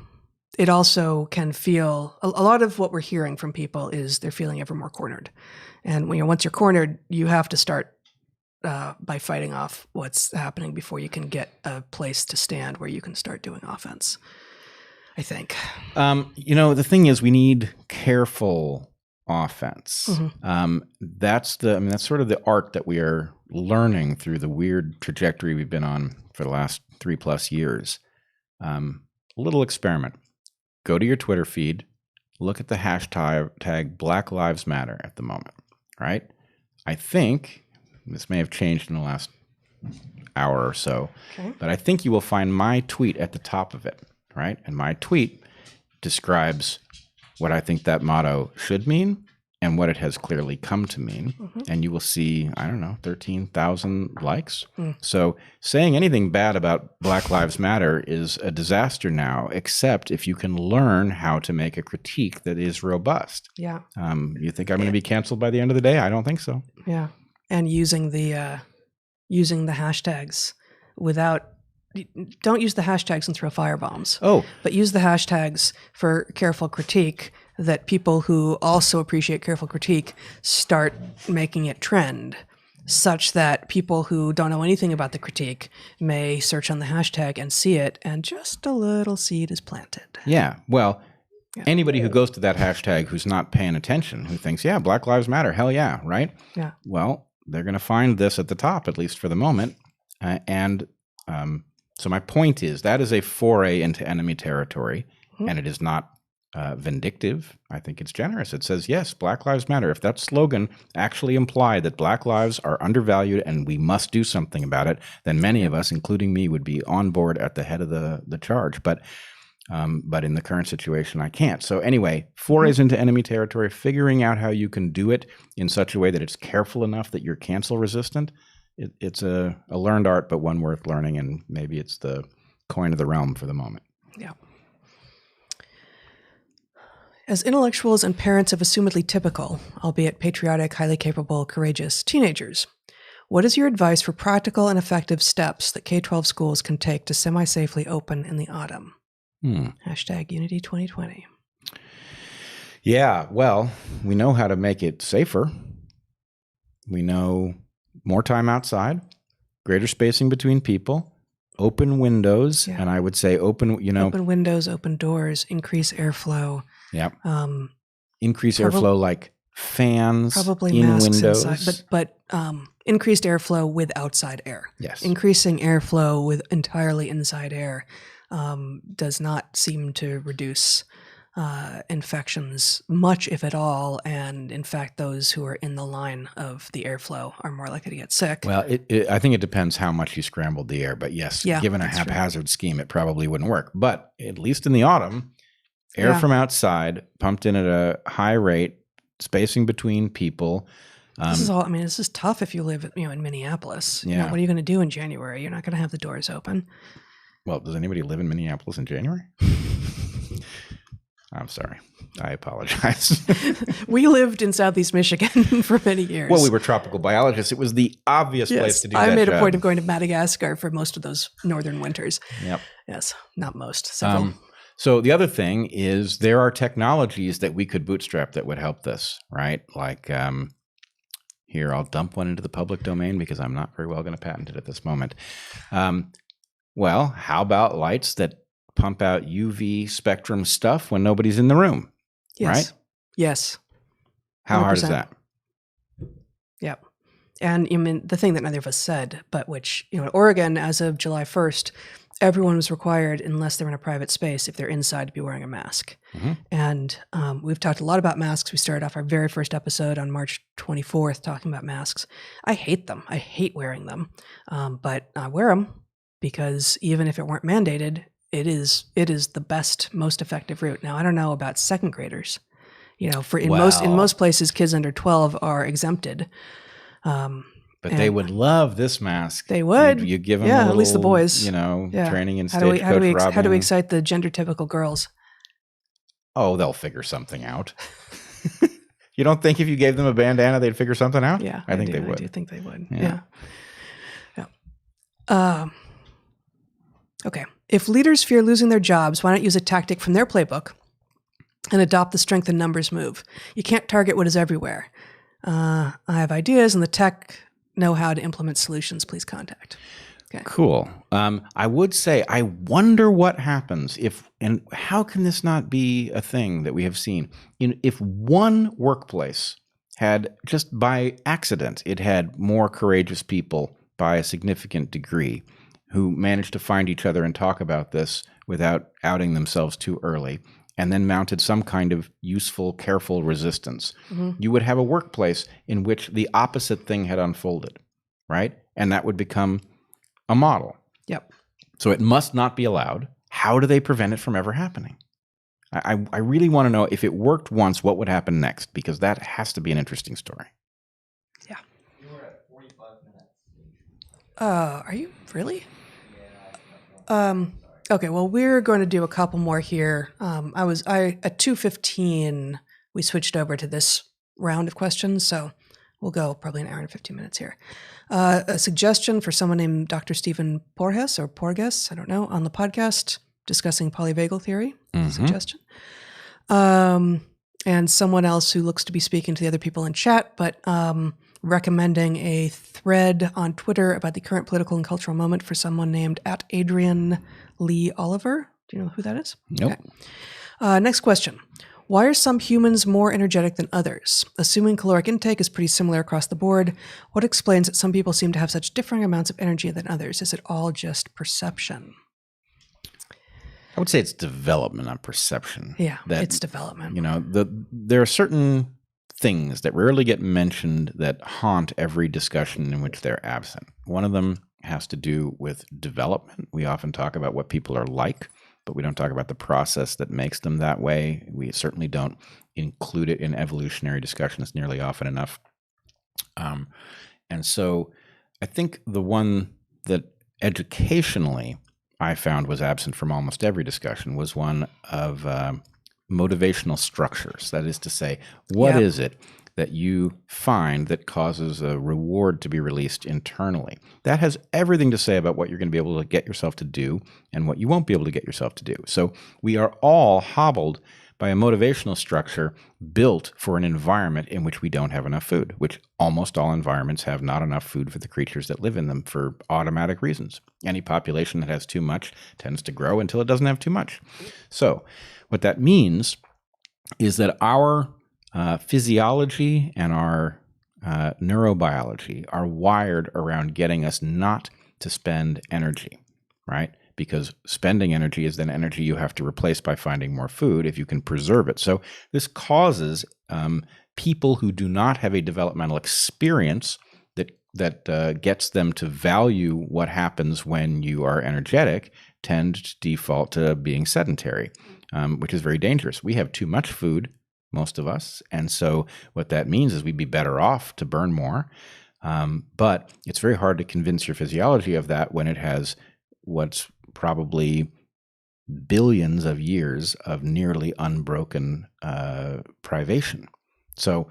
can feel a lot of what we're hearing from people is they're feeling ever more cornered, and once you're cornered, you have to start by fighting off what's happening before you can get a place to stand where you can start doing offense, I think. The thing is, we need careful offense. Mm-hmm. That's sort of the art that we are learning through the weird trajectory we've been on for the last 3+ years. A little experiment. Go to your Twitter feed, look at the hashtag Black Lives Matter at the moment, right? I think this may have changed in the last hour or so. Okay. But I think you will find my tweet at the top of it, right? And my tweet describes what I think that motto should mean and what it has clearly come to mean. And you will see, I don't know, 13,000 likes. So saying anything bad about Black Lives Matter is a disaster now, except if you can learn how to make a critique that is robust. Yeah. You think I'm going to be canceled by the end of the day? I don't think so. Yeah. And using the hashtags don't use the hashtags and throw firebombs. Oh, but use the hashtags for careful critique, that people who also appreciate careful critique start making it trend, such that people who don't know anything about the critique may search on the hashtag and see it, and just a little seed is planted. yeah. Well, anybody who goes to that hashtag who's not paying attention, who thinks, yeah, Black Lives Matter, hell yeah, right? Yeah. Well, they're going to find this at the top, at least for the moment. So my point is that is a foray into enemy territory, and it is not vindictive. I think it's generous. It says, yes, Black Lives Matter. If that slogan actually implied that Black lives are undervalued and we must do something about it, then many of us, including me, would be on board at the head of the charge. But in the current situation, I can't. So anyway, forays into enemy territory, figuring out how you can do it in such a way that it's careful enough that you're cancel resistant. It's a learned art, but one worth learning, and maybe it's the coin of the realm for the moment. Yeah. As intellectuals and parents of assumedly typical, albeit patriotic, highly capable, courageous teenagers, what is your advice for practical and effective steps that K-12 schools can take to semi-safely open in the autumn? Hashtag Unity 2020. Yeah, well, we know how to make it safer. We know more time outside, greater spacing between people, open windows, and I would say open windows, open doors, increase airflow. Yep. Increase airflow like fans, probably in masks windows. inside, but increased airflow with outside air. Yes. Increasing airflow with entirely inside air does not seem to reduce infections much, if at all, and in fact, those who are in the line of the airflow are more likely to get sick. Well, I think it depends how much you scrambled the air, but yes, given a haphazard scheme, it probably wouldn't work. But at least in the autumn, air from outside, pumped in at a high rate, spacing between people. This is all. I mean, this is tough if you live, in Minneapolis. Yeah. What are you going to do in January? You're not going to have the doors open. Well, does anybody live in Minneapolis in January? I'm sorry. I apologize. We lived in Southeast Michigan for many years. Well, we were tropical biologists. It was the obvious place to do that. I made a point of going to Madagascar for most of those northern winters. Yep. Yes, not most. Several. So the other thing is there are technologies that we could bootstrap that would help this, right? Like here, I'll dump one into the public domain because I'm not very well going to patent it at this moment. Well, how about lights that pump out UV spectrum stuff when nobody's in the room? Yes. Right? Yes. How hard is that? Yep. And I mean, the thing that neither of us said, but which, in Oregon, as of July 1st, everyone was required, unless they're in a private space, if they're inside, to be wearing a mask. And we've talked a lot about masks. We started off our very first episode on March 24th talking about masks. I hate them. I hate wearing them. But I wear them because even if it weren't mandated, it is the best, most effective route. Now, I don't know about second graders. In most places, kids under 12 are exempted. But they would love this mask. They would. You give them a little, at least the boys. Training in stagecoach robbing. How do we excite the gender typical girls? Oh, they'll figure something out. You don't think if you gave them a bandana, they'd figure something out? Yeah, I think they would. I do think they would. Yeah. Okay. If leaders fear losing their jobs, why not use a tactic from their playbook and adopt the strength in numbers move? You can't target what is everywhere. I have ideas and the tech know how to implement solutions. Please contact. Okay. Cool. I would say, I wonder what happens and how can this not be a thing that we have seen? If one workplace had, just by accident, it had more courageous people by a significant degree who managed to find each other and talk about this without outing themselves too early, and then mounted some kind of useful, careful resistance. You would have a workplace in which the opposite thing had unfolded, right? And that would become a model. Yep. So it must not be allowed. How do they prevent it from ever happening? I really want to know, if it worked once, what would happen next? Because that has to be an interesting story. Yeah. You were at 45 minutes. Are you really? Okay, well, we're going to do a couple more here. At 2:15, we switched over to this round of questions, so we'll go probably an hour and 15 minutes here. A suggestion for someone named Dr. Stephen Porges, I don't know, on the podcast discussing polyvagal theory. Suggestion. And someone else who looks to be speaking to the other people in chat, but recommending a thread on Twitter about the current political and cultural moment for someone named @Adrian Lee Oliver. Do you know who that is? Nope. Okay. Next question. Why are some humans more energetic than others? Assuming caloric intake is pretty similar across the board, what explains that some people seem to have such differing amounts of energy than others? Is it all just perception? I would say it's development, not perception. Yeah, it's development. There are certain things that rarely get mentioned that haunt every discussion in which they're absent. One of them has to do with development. We often talk about what people are like, but we don't talk about the process that makes them that way. We certainly don't include it in evolutionary discussions nearly often enough. And so I think the one that educationally I found was absent from almost every discussion was one of motivational structures. That is to say, what is it that you find that causes a reward to be released internally? That has everything to say about what you're going to be able to get yourself to do and what you won't be able to get yourself to do. So we are all hobbled by a motivational structure built for an environment in which we don't have enough food, which almost all environments have not enough food for the creatures that live in them for automatic reasons. Any population that has too much tends to grow until it doesn't have too much. So what that means is that our physiology and our neurobiology are wired around getting us not to spend energy, right? Because spending energy is then energy you have to replace by finding more food if you can preserve it. So this causes people who do not have a developmental experience that gets them to value what happens when you are energetic tend to default to being sedentary, which is very dangerous. We have too much food, most of us, and so what that means is we'd be better off to burn more. But it's very hard to convince your physiology of that when it has what's probably billions of years of nearly unbroken privation. So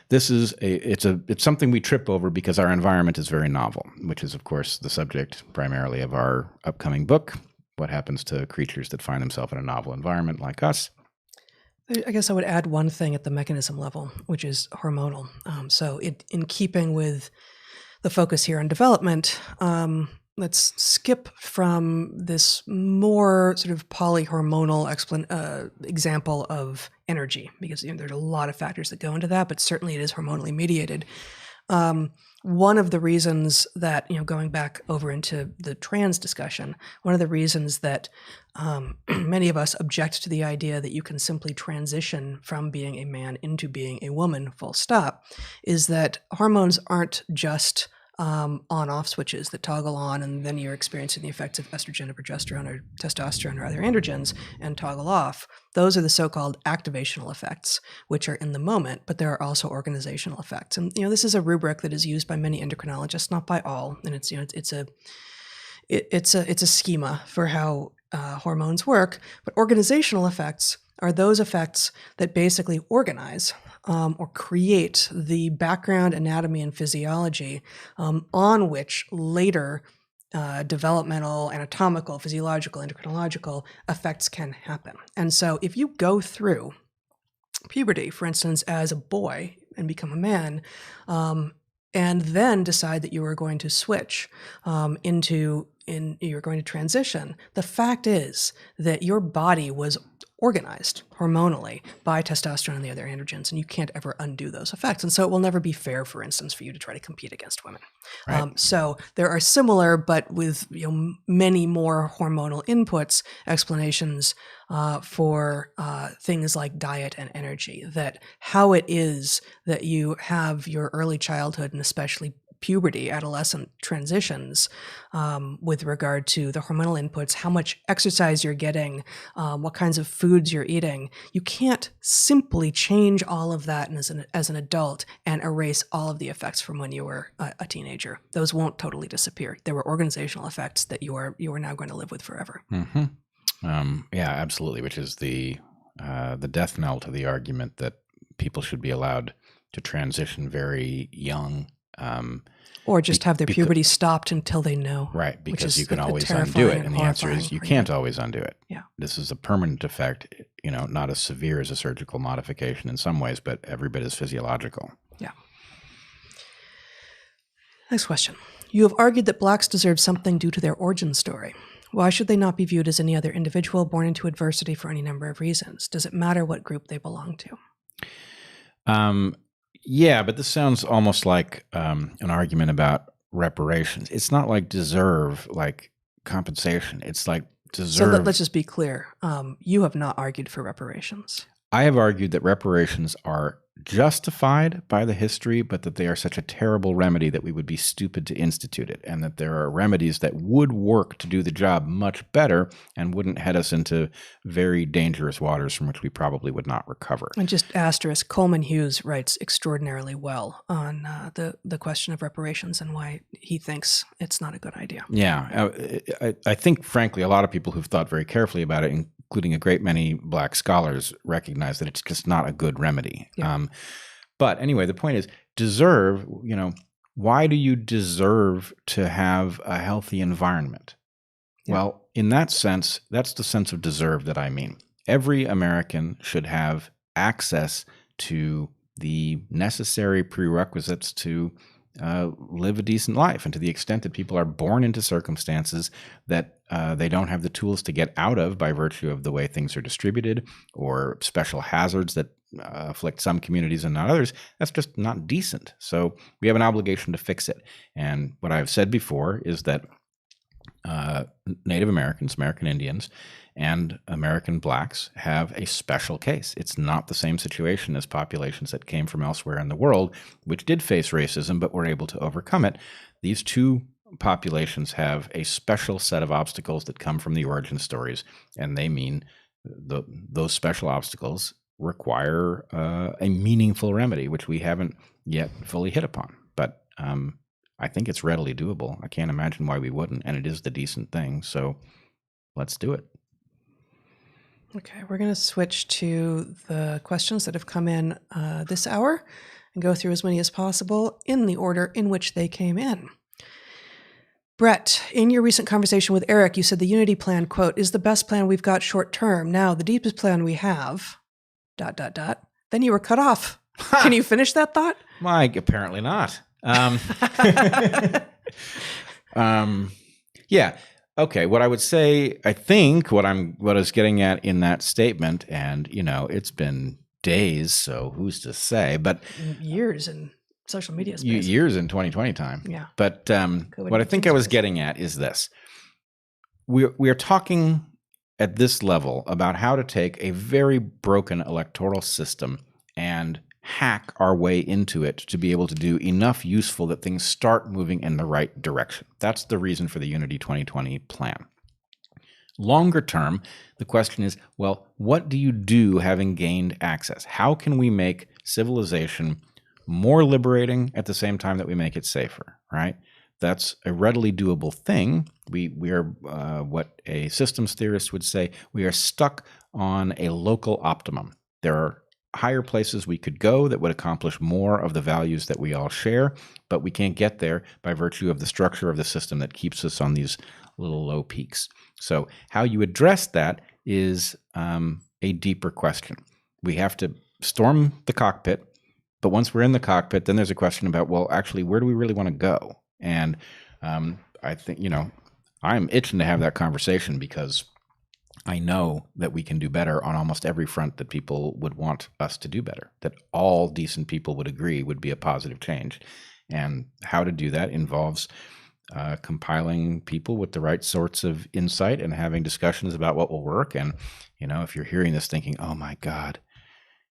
this is it's something we trip over because our environment is very novel, which is, of course, the subject primarily of our upcoming book, What Happens to Creatures That Find Themselves in a Novel Environment Like Us. I guess I would add one thing at the mechanism level, which is hormonal. So in keeping with the focus here on development, let's skip from this more sort of polyhormonal example of energy, because there's a lot of factors that go into that, but certainly it is hormonally mediated. One of the reasons that, going back over into the trans discussion, one of the reasons that many of us object to the idea that you can simply transition from being a man into being a woman, full stop, is that hormones aren't just on-off switches that toggle on, and then you're experiencing the effects of estrogen or progesterone or testosterone or other androgens and toggle off. Those are the so-called activational effects, which are in the moment, but there are also organizational effects. And this is a rubric that is used by many endocrinologists, not by all, and it's a schema for how hormones work. But organizational effects are those effects that basically organize or create the background anatomy and physiology on which later developmental, anatomical, physiological, endocrinological effects can happen. And so if you go through puberty, for instance, as a boy and become a man, and then decide that you are going to switch you're going to transition, the fact is that your body was organized hormonally by testosterone and the other androgens, and you can't ever undo those effects. And so it will never be fair, for instance, for you to try to compete against women. Right. So there are similar, but with many more hormonal inputs, explanations for things like diet and energy, that how it is that you have your early childhood and especially puberty, adolescent transitions, with regard to the hormonal inputs, how much exercise you're getting, what kinds of foods you're eating. You can't simply change all of that as an adult and erase all of the effects from when you were a teenager. Those won't totally disappear. There were organizational effects that you are now going to live with forever. Mm-hmm. Yeah, absolutely. Which is the death knell to the argument that people should be allowed to transition very young, or just have their puberty stopped until they know. Right, because you can a always undo terrifying it, and the answer is you horrifying can't always undo it. Yeah. This is a permanent effect, not as severe as a surgical modification in some ways, but every bit as physiological. Yeah. Next question. You have argued that blacks deserve something due to their origin story. Why should they not be viewed as any other individual born into adversity for any number of reasons? Does it matter what group they belong to? Yeah, but this sounds almost like an argument about reparations. It's not like deserve, like compensation. It's like deserve. So let's just be clear. You have not argued for reparations. I have argued that reparations are justified by the history, but that they are such a terrible remedy that we would be stupid to institute it, and that there are remedies that would work to do the job much better and wouldn't head us into very dangerous waters from which we probably would not recover. And just asterisk, Coleman Hughes writes extraordinarily well on the question of reparations and why he thinks it's not a good idea. Yeah, I think, frankly, a lot of people who've thought very carefully about it, including a great many black scholars, recognize that it's just not a good remedy. Yeah. But anyway, the point is, deserve, why do you deserve to have a healthy environment? Yeah. Well, in that sense, that's the sense of deserve that I mean. Every American should have access to the necessary prerequisites to live a decent life. And to the extent that people are born into circumstances that they don't have the tools to get out of by virtue of the way things are distributed, or special hazards that afflict some communities and not others, that's just not decent. So we have an obligation to fix it. And what I've said before is that Native Americans, American Indians, and American blacks have a special case. It's not the same situation as populations that came from elsewhere in the world, which did face racism, but were able to overcome it. These two populations have a special set of obstacles that come from the origin stories, and they mean those special obstacles require a meaningful remedy, which we haven't yet fully hit upon. But I think it's readily doable. I can't imagine why we wouldn't, and it is the decent thing. So let's do it. Okay, we're going to switch to the questions that have come in this hour and go through as many as possible in the order in which they came in. Bret, in your recent conversation with Eric, you said the Unity plan, quote, is the best plan we've got short term. Now, the deepest plan we have, ... Then you were cut off. Can you finish that thought? Why, apparently not. Yeah. Okay. What I would say, I think what I was getting at in that statement, and it's been days, so who's to say? But years in social media space. Years in 2020 time. Yeah. But what I think I was getting at is this: we are talking at this level about how to take a very broken electoral system and hack our way into it to be able to do enough useful that things start moving in the right direction. That's the reason for the Unity 2020 plan. Longer term, the question is, well, what do you do having gained access? How can we make civilization more liberating at the same time that we make it safer, right? That's a readily doable thing. We are what a systems theorist would say, we are stuck on a local optimum. There are higher places we could go that would accomplish more of the values that we all share, but we can't get there by virtue of the structure of the system that keeps us on these little low peaks. So how you address that is a deeper question. We have to storm the cockpit, but once we're in the cockpit, then there's a question about, well, actually, where do we really want to go? And I think, I'm itching to have that conversation because I know that we can do better on almost every front that people would want us to do better, that all decent people would agree would be a positive change. And how to do that involves compiling people with the right sorts of insight and having discussions about what will work. And, if you're hearing this thinking, oh my God,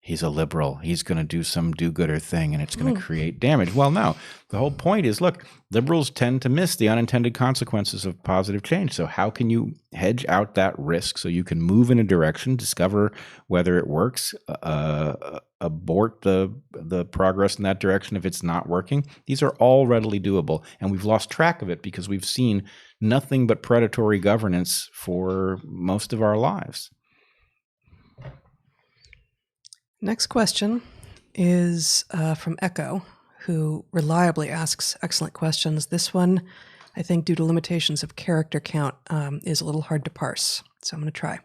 he's a liberal. He's going to do some do-gooder thing, and it's going to create damage. Well, no. The whole point is, look, liberals tend to miss the unintended consequences of positive change. So how can you hedge out that risk so you can move in a direction, discover whether it works, abort the progress in that direction if it's not working? These are all readily doable, and we've lost track of it because we've seen nothing but predatory governance for most of our lives. Next question is from Echo, who reliably asks excellent questions. This one, I think, due to limitations of character count, is a little hard to parse. So I'm going to try.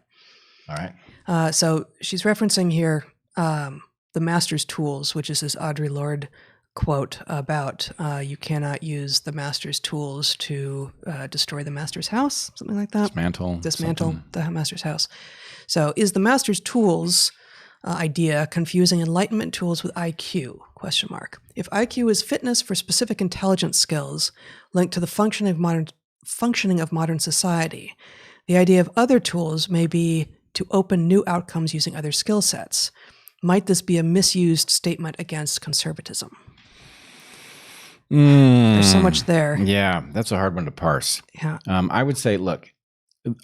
All right. So she's referencing here the master's tools, which is this Audre Lorde quote about you cannot use the master's tools to destroy the master's house, something like that. Dismantle the master's house. So is the master's tools idea confusing enlightenment tools with IQ? ? If IQ is fitness for specific intelligence skills linked to the functioning of modern society, the idea of other tools may be to open new outcomes using other skill sets. Might this be a misused statement against conservatism? There's so much there. Yeah, that's a hard one to parse. Yeah. I would say, look,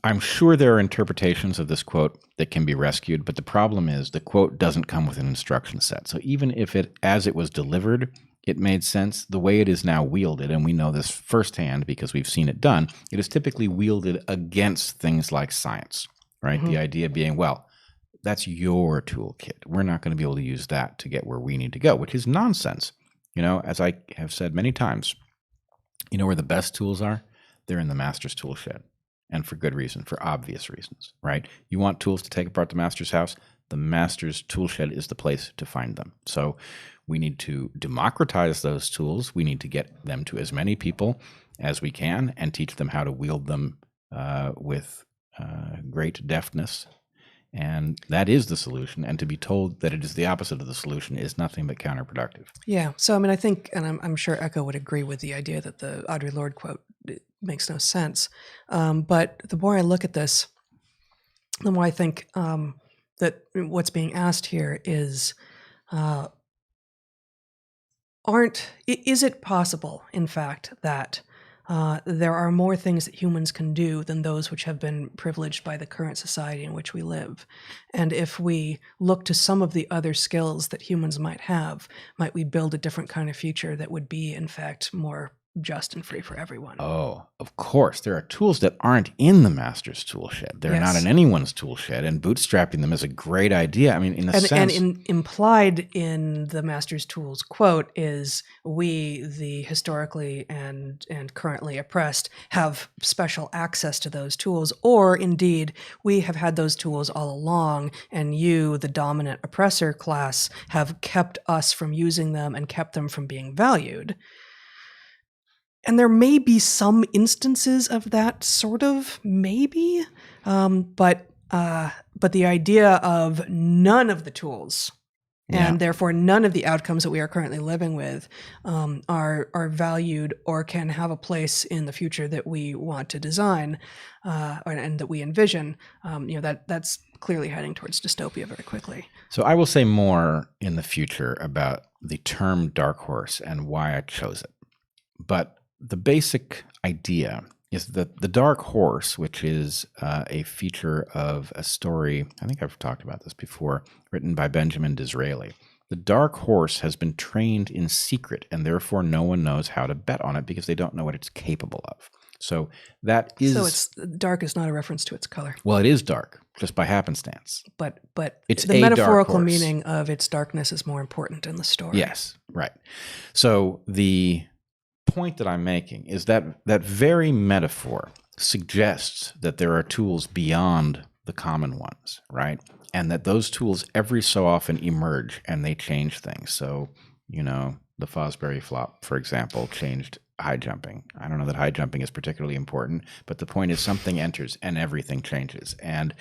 I'm sure there are interpretations of this quote that can be rescued, but the problem is the quote doesn't come with an instruction set. So even if it, as it was delivered, it made sense, the way it is now wielded, and we know this firsthand because we've seen it done, it is typically wielded against things like science, right? The idea being, well, that's your toolkit. We're not going to be able to use that to get where we need to go, which is nonsense. You know, as I have said many times, you know where the best tools are? They're in the master's tool shed. And for good reason, for obvious reasons, right? You want tools to take apart the master's house? The master's tool shed is the place to find them. So we need to democratize those tools. We need to get them to as many people as we can and teach them how to wield them with great deftness. And that is the solution. And to be told that it is the opposite of the solution is nothing but counterproductive. Yeah. So, I mean, I think, and I'm sure Echo would agree with the idea that the Audre Lorde quote makes no sense. But the more I look at this, the more I think that what's being asked here is, is it possible, in fact, that there are more things that humans can do than those which have been privileged by the current society in which we live? And if we look to some of the other skills that humans might have, might we build a different kind of future that would be, in fact, more just and free for everyone? Oh, of course. There are tools that aren't in the master's tool shed. They're not in anyone's tool shed, and bootstrapping them is a great idea. I mean, in a sense... And implied in the master's tools quote is we, the historically and currently oppressed, have special access to those tools, or indeed, we have had those tools all along, and you, the dominant oppressor class, have kept us from using them and kept them from being valued. And there may be some instances of that sort of, maybe, but the idea of none of the tools and therefore none of the outcomes that we are currently living with are valued or can have a place in the future that we want to design and that we envision, that's clearly heading towards dystopia very quickly. So I will say more in the future about the term DarkHorse and why I chose it. But the basic idea is that the DarkHorse, which is a feature of a story, I think I've talked about this before, written by Benjamin Disraeli. The DarkHorse has been trained in secret, and therefore no one knows how to bet on it because they don't know what it's capable of. So that is... So it's dark is not a reference to its color. Well, it is dark, just by happenstance. But it's the metaphorical meaning of its darkness is more important in the story. Yes, right. So the point that I'm making is that very metaphor suggests that there are tools beyond the common ones, right? And that those tools every so often emerge and they change things. So, the Fosbury flop, for example, changed high jumping. I don't know that high jumping is particularly important, but the point is something enters and everything changes. And,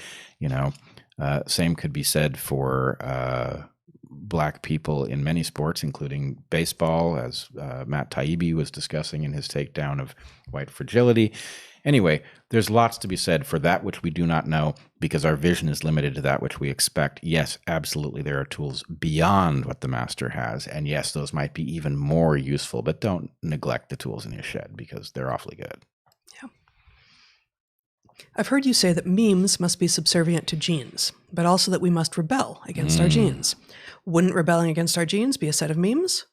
same could be said for Black people in many sports, including baseball, as Matt Taibbi was discussing in his takedown of white fragility. Anyway, there's lots to be said for that which we do not know because our vision is limited to that which we expect. Yes, absolutely, there are tools beyond what the master has. And yes, those might be even more useful, but don't neglect the tools in your shed because they're awfully good. Yeah. I've heard you say that memes must be subservient to genes, but also that we must rebel against our genes. Wouldn't rebelling against our genes be a set of memes?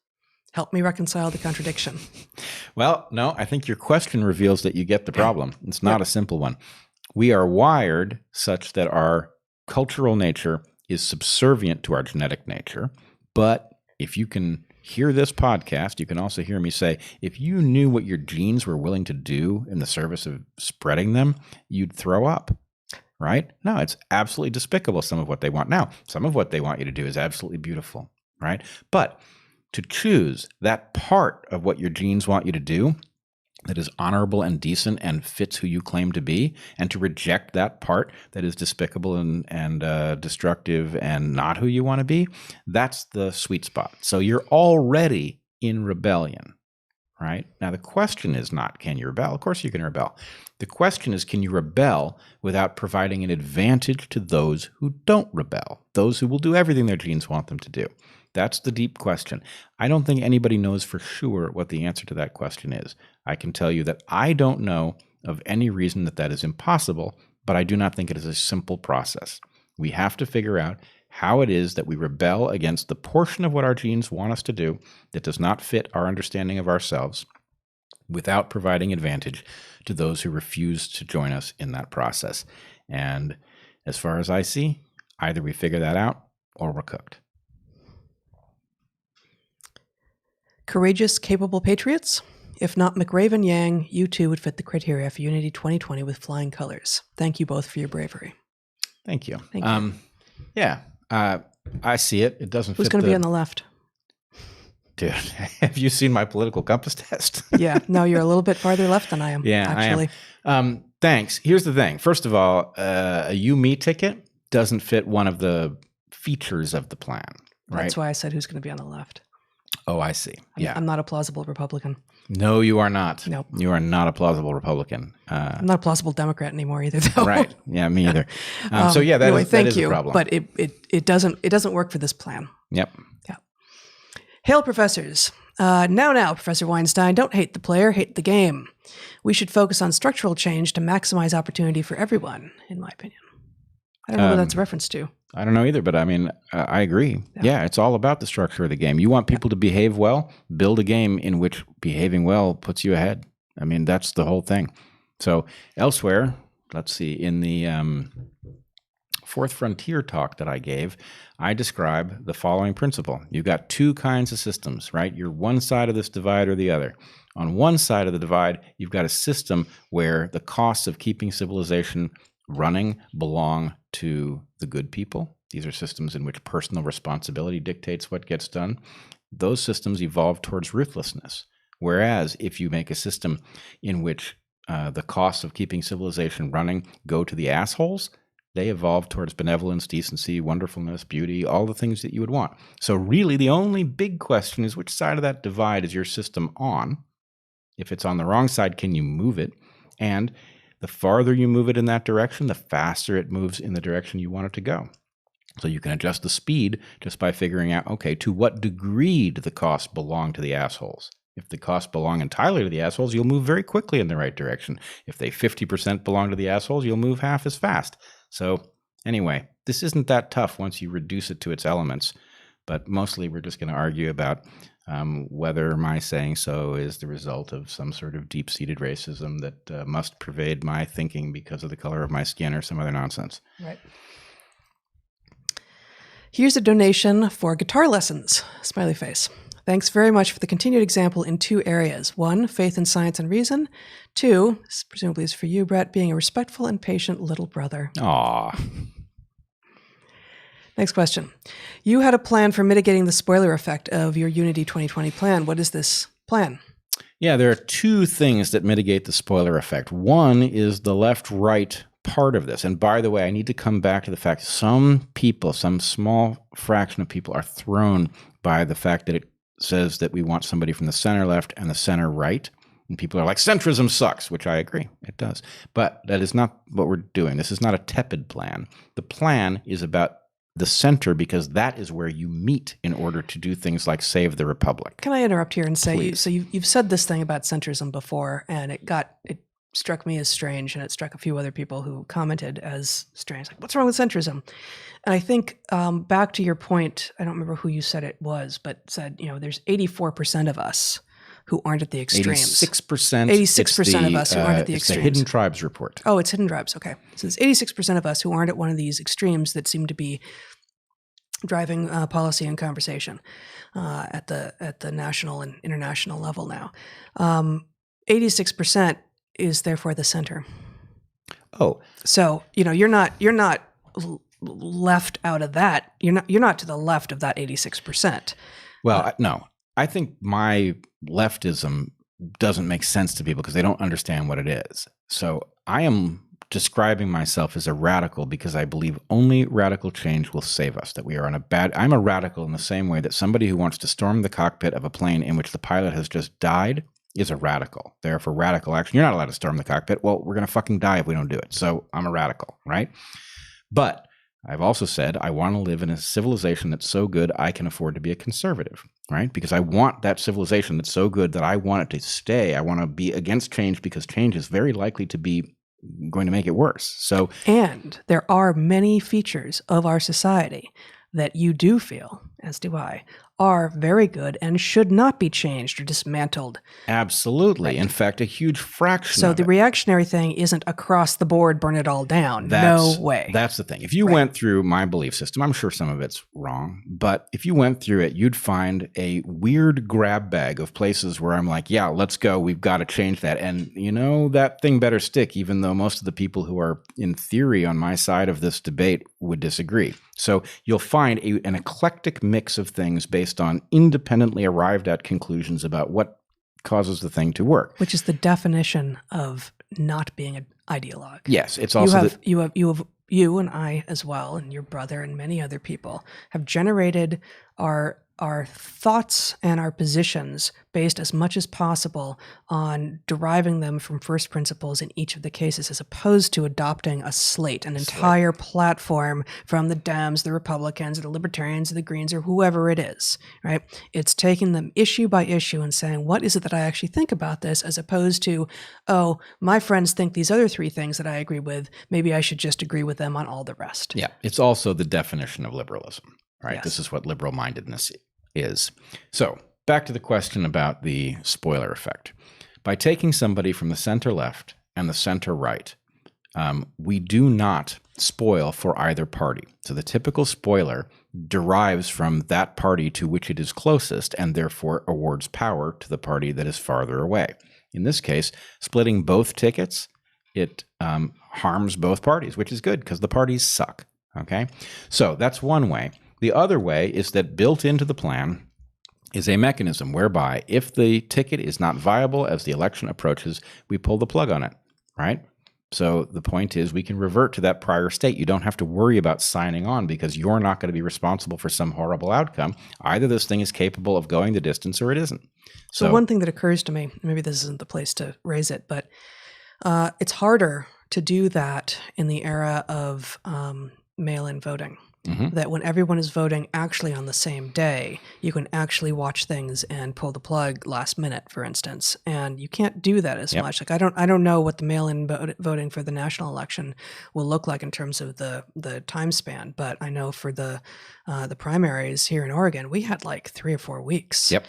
Help me reconcile the contradiction. Well, no, I think your question reveals that you get the problem. It's not a simple one. We are wired such that our cultural nature is subservient to our genetic nature. But if you can hear this podcast, you can also hear me say, if you knew what your genes were willing to do in the service of spreading them, you'd throw up. Right? No, it's absolutely despicable, some of what they want. Now, some of what they want you to do is absolutely beautiful. Right? But to choose that part of what your genes want you to do that is honorable and decent and fits who you claim to be, and to reject that part that is despicable and destructive and not who you want to be, that's the sweet spot. So you're already in rebellion, right? Now, the question is not, can you rebel? Of course you can rebel. The question is, can you rebel without providing an advantage to those who don't rebel, those who will do everything their genes want them to do? That's the deep question. I don't think anybody knows for sure what the answer to that question is. I can tell you that I don't know of any reason that that is impossible, but I do not think it is a simple process. We have to figure out how it is that we rebel against the portion of what our genes want us to do that does not fit our understanding of ourselves without providing advantage to those who refuse to join us in that process. And as far as I see, either we figure that out or we're cooked. Courageous, capable patriots? If not McRaven Yang, you too would fit the criteria for Unity 2020 with flying colors. Thank you both for your bravery. Thank you. Thank you. Yeah, I see it. It doesn't Who's fit going to be on the left? Dude, have you seen my political compass test? Yeah, no, you're a little bit farther left than I am, Yeah, actually. I am. Thanks. Here's the thing. First of all, a you-me ticket doesn't fit one of the features of the plan, right? That's why I said who's going to be on the left. Oh, I see. Yeah. I'm not a plausible Republican. No, you are not. Nope. You are not a plausible Republican. I'm not a plausible Democrat anymore either, though. Right. Yeah, me either. So yeah, anyway, that is a problem. But it doesn't work for this plan. Yep. Yeah. Hail, professors. Now, Professor Weinstein, don't hate the player, hate the game. We should focus on structural change to maximize opportunity for everyone, in my opinion. I don't know what that's a reference to. I don't know either, but I mean, I agree. Yeah, it's all about the structure of the game. You want people to behave well, build a game in which behaving well puts you ahead. I mean, that's the whole thing. So elsewhere, let's see, in the Fourth Frontier talk that I gave, I describe the following principle. You've got two kinds of systems, right? You're one side of this divide or the other. On one side of the divide, you've got a system where the costs of keeping civilization running belong to the good people. These are systems in which personal responsibility dictates what gets done. Those systems evolve towards ruthlessness. Whereas if you make a system in which the costs of keeping civilization running go to the assholes, they evolve towards benevolence, decency, wonderfulness, beauty, all the things that you would want. So really the only big question is, which side of that divide is your system on? If it's on the wrong side, can you move it? And the farther you move it in that direction, the faster it moves in the direction you want it to go. So you can adjust the speed just by figuring out, okay, to what degree do the costs belong to the assholes? If the costs belong entirely to the assholes, you'll move very quickly in the right direction. If they 50% belong to the assholes, you'll move half as fast. So anyway, this isn't that tough once you reduce it to its elements. But mostly we're just going to argue about whether my saying so is the result of some sort of deep-seated racism that must pervade my thinking because of the color of my skin or some other nonsense. Right. Here's a donation for guitar lessons. Smiley face. Thanks very much for the continued example in two areas. One, faith in science and reason. Two, this presumably is for you, Bret, being a respectful and patient little brother. Aw. Next question. You had a plan for mitigating the spoiler effect of your Unity 2020 plan. What is this plan? Yeah, there are two things that mitigate the spoiler effect. One is the left-right part of this. And by the way, I need to come back to the fact some people, some small fraction of people are thrown by the fact that it says that we want somebody from the center left and the center right. And people are like, centrism sucks, which I agree, it does. But that is not what we're doing. This is not a tepid plan. The plan is about the center because that is where you meet in order to do things like save the republic. Can I interrupt here and say, Please. so you've said this thing about centrism before, and it struck me as strange, and it struck a few other people who commented as strange. Like, what's wrong with centrism? And I think back to your point, I don't remember who you said it was, but said, there's 84% of us who aren't at the extremes. 86%. 86% of us who aren't at the it's extremes. the Hidden Tribes report. Oh, it's Hidden Tribes. Okay. So there's 86% of us who aren't at one of these extremes that seem to be driving policy and conversation at the national and international level now. 86% is therefore the center. Oh, so you're not left out of that. You're not to the left of that 86%. Well, no. I think my leftism doesn't make sense to people because they don't understand what it is. So I am describing myself as a radical because I believe only radical change will save us, that we are on I'm a radical in the same way that somebody who wants to storm the cockpit of a plane in which the pilot has just died is a radical. Therefore, radical action. You're not allowed to storm the cockpit. Well, we're going to fucking die if we don't do it. So I'm a radical, right? But I've also said I want to live in a civilization that's so good I can afford to be a conservative, right? Because I want that civilization that's so good that I want it to stay. I want to be against change because change is very likely to be going to make it worse. So, and there are many features of our society that you do feel, as do I, are very good and should not be changed or dismantled. Absolutely. Right. In fact, a huge fraction of it. So the reactionary thing isn't across the board, burn it all down. No way. That's the thing. If you went through my belief system, I'm sure some of it's wrong, but if you went through it, you'd find a weird grab bag of places where I'm like, yeah, let's go. We've got to change that. And that thing better stick, even though most of the people who are in theory on my side of this debate would disagree. So you'll find an eclectic mix of things based on independently arrived at conclusions about what causes the thing to work. Which is the definition of not being an ideologue. Yes, it's also you and I as well, and your brother and many other people have generated our thoughts and our positions based as much as possible on deriving them from first principles in each of the cases, as opposed to adopting an entire platform from the Dems, the Republicans, the Libertarians, the Greens, or whoever it is, right? It's taking them issue by issue and saying, what is it that I actually think about this, as opposed to, oh, my friends think these other three things that I agree with, maybe I should just agree with them on all the rest. Yeah, it's also the definition of liberalism, right? Yes. This is what liberal-mindedness is. So back to the question about the spoiler effect. By taking somebody from the center left and the center right, we do not spoil for either party. So the typical spoiler derives from that party to which it is closest and therefore awards power to the party that is farther away. In this case, splitting both tickets, it harms both parties, which is good because the parties suck. Okay? So that's one way. The other way is that built into the plan is a mechanism whereby if the ticket is not viable as the election approaches, we pull the plug on it, right? So the point is we can revert to that prior state. You don't have to worry about signing on because you're not going to be responsible for some horrible outcome. Either this thing is capable of going the distance or it isn't. So one thing that occurs to me, maybe this isn't the place to raise it, but it's harder to do that in the era of mail-in voting. Mm-hmm. That when everyone is voting actually on the same day, you can actually watch things and pull the plug last minute, for instance. And you can't do that as much. Like I don't know what the mail-in voting for the national election will look like in terms of the time span, but I know for the primaries here in Oregon, we had like 3 or 4 weeks. Yep.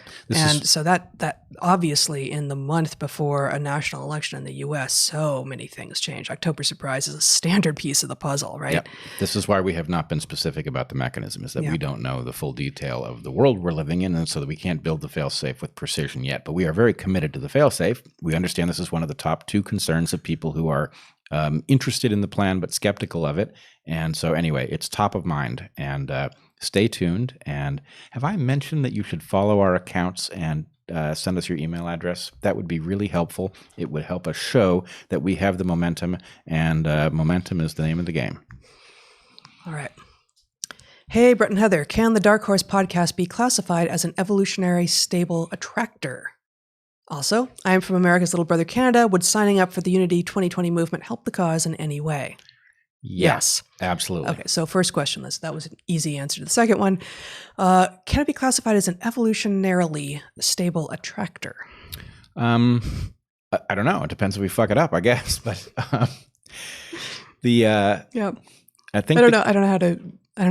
So that obviously in the month before a national election in the U.S., so many things change. October surprise is a standard piece of the puzzle, right? Yep. This is why we have not been specific about the mechanism, is that we don't know the full detail of the world we're living in, and so that we can't build the fail-safe with precision yet. But we are very committed to the fail-safe. We understand this is one of the top 2 concerns of people who are interested in the plan but skeptical of it. And so anyway, it's top of mind. And stay tuned. And have I mentioned that you should follow our accounts and send us your email address? That would be really helpful. It would help us show that we have the momentum, and momentum is the name of the game. All right. Hey, Bret and Heather, can the DarkHorse podcast be classified as an evolutionary stable attractor? Also, I am from America's little brother Canada. Would signing up for the Unity 2020 movement help the cause in any way? Yes. Absolutely. Okay, so first question, Liz. That was an easy answer to the second one. Can it be classified as an evolutionarily stable attractor? I don't know. It depends if we fuck it up, I guess. But Yeah. I think I don't know. I don't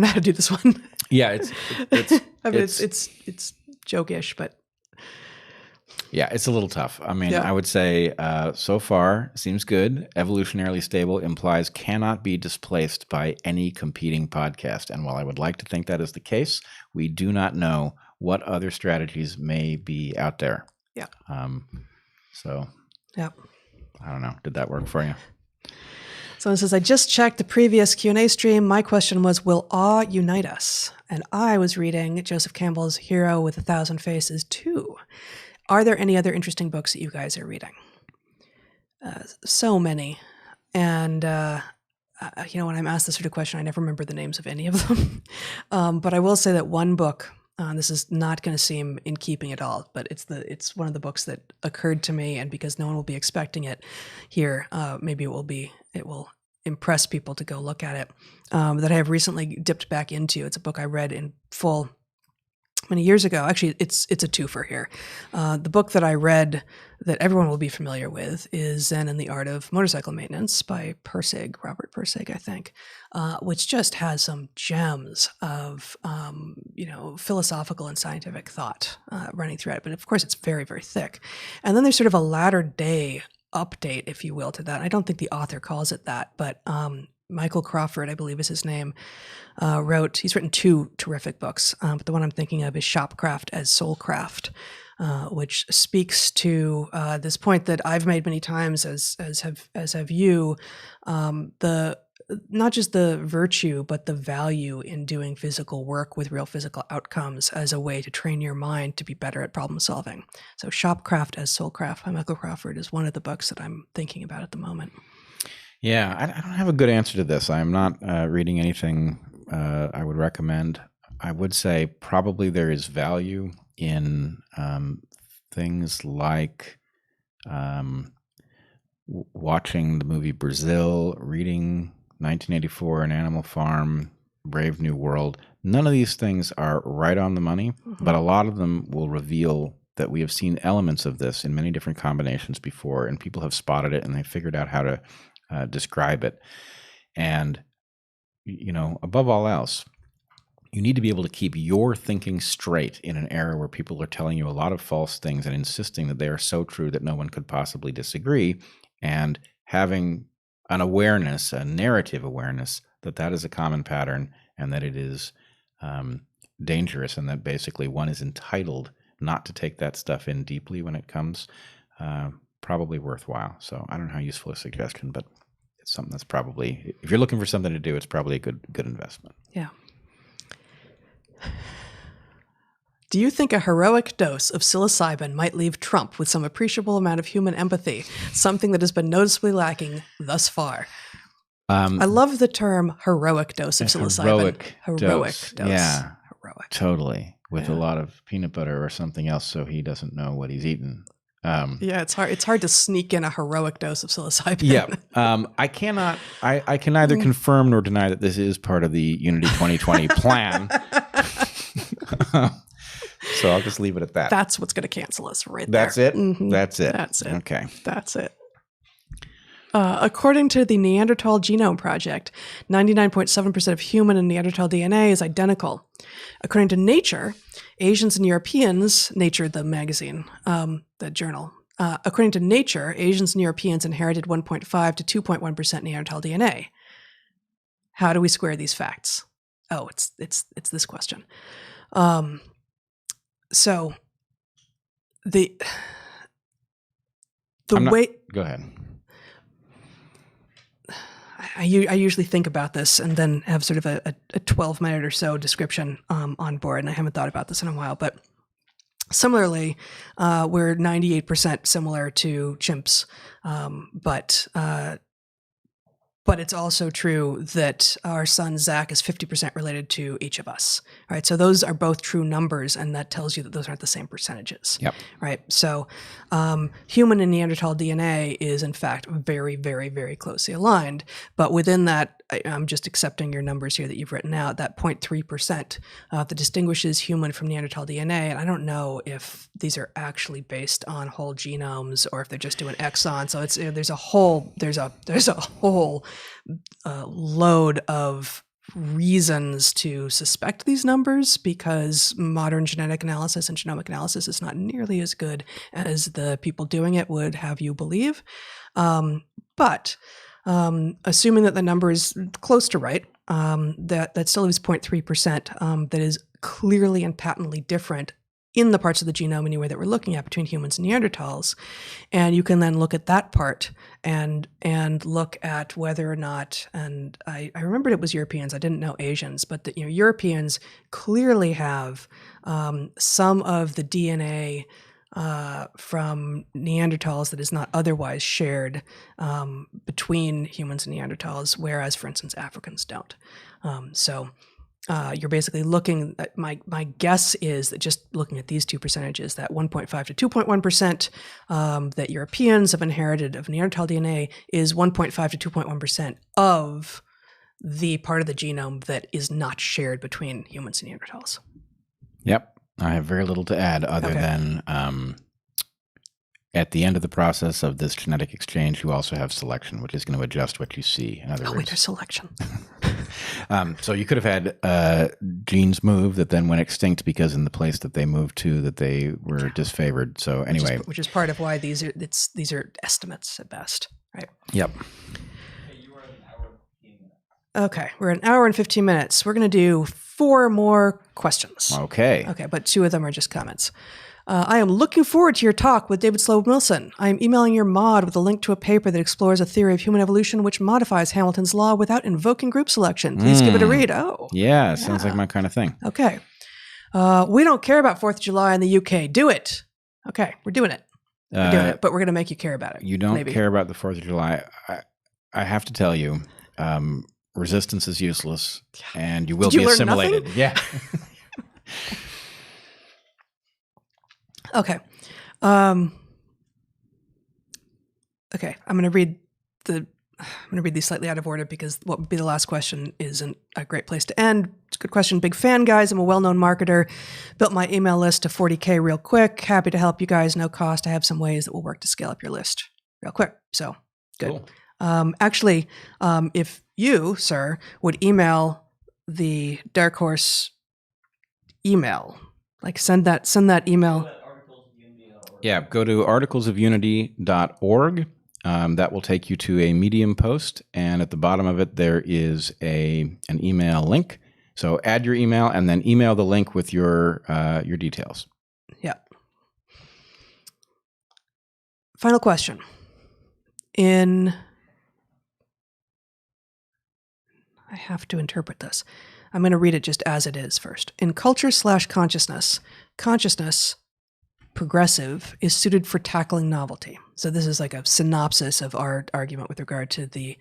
know how to do this one. Yeah, it's I mean, it's joke-ish, but yeah, it's a little tough. I mean, Yeah. I would say so far seems good. Evolutionarily stable implies cannot be displaced by any competing podcast. And while I would like to think that is the case, we do not know what other strategies may be out there. Yeah. So yeah. I don't know. Did that work for you? Someone says, I just checked the previous Q&A stream. My question was, will awe unite us? And I was reading Joseph Campbell's Hero with 1,000 Faces 2. Are there any other interesting books that you guys are reading? So many. And, when I'm asked this sort of question, I never remember the names of any of them. But I will say that one book, this is not going to seem in keeping at all, but it's one of the books that occurred to me, and because no one will be expecting it here, maybe it will impress people to go look at it, that I have recently dipped back into. It's a book I read in full many years ago. Actually, it's a twofer here. The book that I read that everyone will be familiar with is Zen and the Art of Motorcycle Maintenance by Robert Persig, I think, which just has some gems of, philosophical and scientific thought running through it. But of course, it's very, very thick. And then there's sort of a latter day update, if you will, to that. I don't think the author calls it that, but Michael Crawford, I believe is his name, he's written 2 terrific books, but the one I'm thinking of is Shopcraft as Soulcraft, which speaks to this point that I've made many times, as have you, not just the virtue, but the value in doing physical work with real physical outcomes as a way to train your mind to be better at problem solving. So Shopcraft as Soulcraft by Michael Crawford is one of the books that I'm thinking about at the moment. Yeah, I don't have a good answer to this. I'm not reading anything I would recommend. I would say probably there is value in things like watching the movie Brazil, reading 1984, An Animal Farm, Brave New World. None of these things are right on the money, but a lot of them will reveal that we have seen elements of this in many different combinations before, and people have spotted it and they figured out how to describe it. And, above all else, you need to be able to keep your thinking straight in an era where people are telling you a lot of false things and insisting that they are so true that no one could possibly disagree, and having an awareness, a narrative awareness, that is a common pattern and that it is dangerous, and that basically one is entitled not to take that stuff in deeply when it comes. Probably worthwhile. So I don't know how useful a suggestion, but it's something that's probably, if you're looking for something to do, it's probably a good investment. Yeah. Do you think a heroic dose of psilocybin might leave Trump with some appreciable amount of human empathy, something that has been noticeably lacking thus far? I love the term heroic dose of psilocybin. Heroic dose. Yeah. Heroic. Totally. With a lot of peanut butter or something else so he doesn't know what he's eaten. Yeah, it's hard. It's hard to sneak in a heroic dose of psilocybin. Yeah, I cannot. I can neither confirm nor deny that this is part of the Unity 2020 plan. So I'll just leave it at that. That's what's going to cancel us, right That's there. it. Mm-hmm. That's it. That's it. Okay. That's it. According to the Neanderthal Genome Project, 99.7% of human and Neanderthal DNA is identical. According to Nature, Asians and Europeans, Nature, the magazine, the journal, according to Nature, Asians and Europeans inherited 1.5 to 2.1% Neanderthal DNA. How do we square these facts? Oh, it's this question. So the way. Go ahead. I usually think about this and then have sort of a 12-minute or so description on board, and I haven't thought about this in a while. But similarly, we're 98% similar to chimps, but But it's also true that our son Zach is 50% related to each of us, right? So those are both true numbers, and that tells you that those aren't the same percentages, Yep. right? So human and Neanderthal DNA is in fact very, very, very closely aligned. But within that, I'm just accepting your numbers here that you've written out, that 0.3% that distinguishes human from Neanderthal DNA. And I don't know if these are actually based on whole genomes or if they're just doing exons. So it's there's a whole load of reasons to suspect these numbers, because modern genetic analysis and genomic analysis is not nearly as good as the people doing it would have you believe. But assuming that the number is close to right, that still leaves 0.3% that is clearly and patently different in the parts of the genome anyway that we're looking at between humans and Neanderthals. And you can then look at that part and look at whether or not, and I remembered it was Europeans, I didn't know Asians, but that Europeans clearly have some of the DNA from Neanderthals that is not otherwise shared between humans and Neanderthals, whereas, for instance, Africans don't. So you're basically looking at, my guess is that just looking at these two percentages, that 1.5 to 2.1% that Europeans have inherited of Neanderthal DNA is 1.5 to 2.1% of the part of the genome that is not shared between humans and Neanderthals. Yep. I have very little to add other than at the end of the process of this genetic exchange, you also have selection, which is going to adjust what you see. In other words, wait, there's selection. So you could have had genes move that then went extinct because in the place that they moved to, that they were disfavored. So anyway, which is part of why these are estimates at best, right? Yep. Okay, you were at an hour and 15 minutes. Okay, we're at an hour and 15 minutes. We're going to do 4 more questions. Okay. Okay, but 2 of them are just comments. I am looking forward to your talk with David Sloan Wilson. I am emailing your mod with a link to a paper that explores a theory of human evolution which modifies Hamilton's law without invoking group selection. Please give it a read. Oh. Yeah, sounds like my kind of thing. Okay. We don't care about 4th of July in the UK. Do it. Okay, we're doing it. We're doing it, but we're going to make you care about it. You don't care about the 4th of July. I have to tell you, resistance is useless, and you will be assimilated. Nothing? Yeah. Okay. Okay, I'm going to read these slightly out of order because what would be the last question isn't a great place to end. It's a good question. Big fan, guys. I'm a well-known marketer. Built my email list to 40K real quick. Happy to help you guys. No cost. I have some ways that will work to scale up your list real quick. So good. Cool. Actually, if you, sir, would email the DarkHorse email, like send that email. Yeah, go to articlesofunity.org. That will take you to a Medium post, and at the bottom of it there is an email link. So add your email and then email the link with your details. Yeah. Final question. I have to interpret this. I'm going to read it just as it is first. In culture/consciousness, consciousness, progressive, is suited for tackling novelty. So this is like a synopsis of our argument with regard to the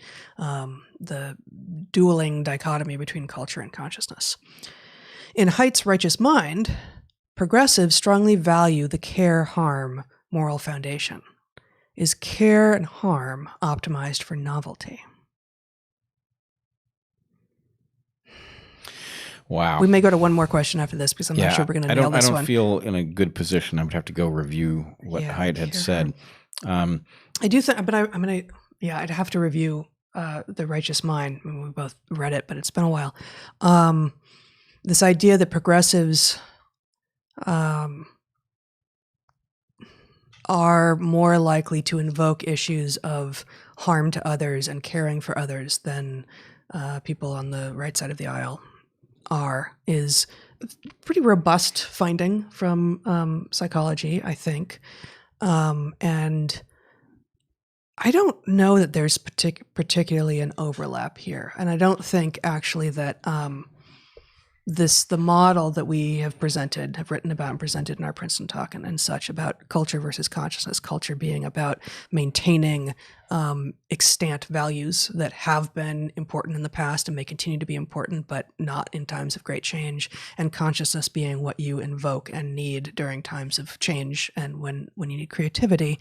dueling dichotomy between culture and consciousness. In Haidt's righteous mind, progressives strongly value the care-harm moral foundation. Is care and harm optimized for novelty? Wow. We may go to one more question after this because I'm not sure we're going to nail this one. I don't feel in a good position. I would have to go review what Haidt had said. I do think, but I'm going to, I'd have to review The Righteous Mind. I mean, we both read it, but it's been a while. This idea that progressives are more likely to invoke issues of harm to others and caring for others than people on the right side of the aisle is a pretty robust finding from psychology, I think. And I don't know that there's particularly an overlap here. And I don't think actually that the model that we have written about and presented in our Princeton talk and such about culture versus consciousness, culture being about maintaining extant values that have been important in the past and may continue to be important, but not in times of great change, and consciousness being what you invoke and need during times of change and when you need creativity.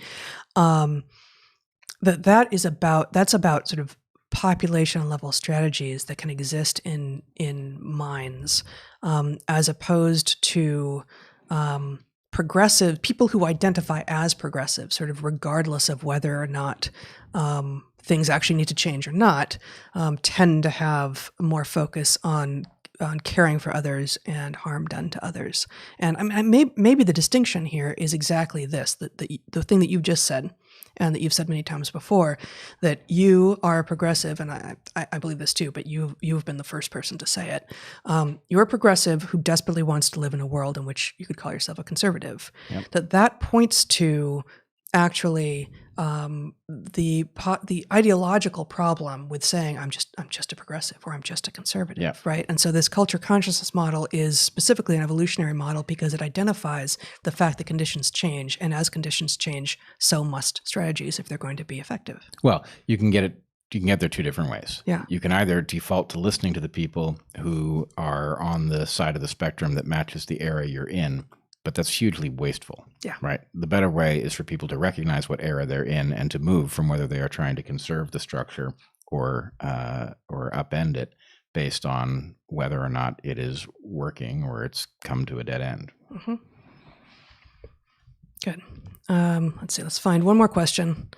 That's about sort of population level strategies that can exist in minds, as opposed to progressive people who identify as progressive, sort of regardless of whether or not things actually need to change or not, tend to have more focus on caring for others and harm done to others. And maybe the distinction here is exactly this: the thing that you've just said, and that you've said many times before, that you are a progressive, and I believe this too, but you've been the first person to say it. You're a progressive who desperately wants to live in a world in which you could call yourself a conservative. Yep. That points to actually the ideological problem with saying I'm just a progressive or I'm just a conservative, yeah. Right? And so this culture consciousness model is specifically an evolutionary model because it identifies the fact that conditions change, and as conditions change, so must strategies if they're going to be effective. Well, you can get there two different ways. Yeah. You can either default to listening to the people who are on the side of the spectrum that matches the era you're in, but that's hugely wasteful. Yeah. Right. The better way is for people to recognize what era they're in and to move from whether they are trying to conserve the structure or upend it based on whether or not it is working or it's come to a dead end. Mm-hmm. Good. Let's see. Let's find one more question.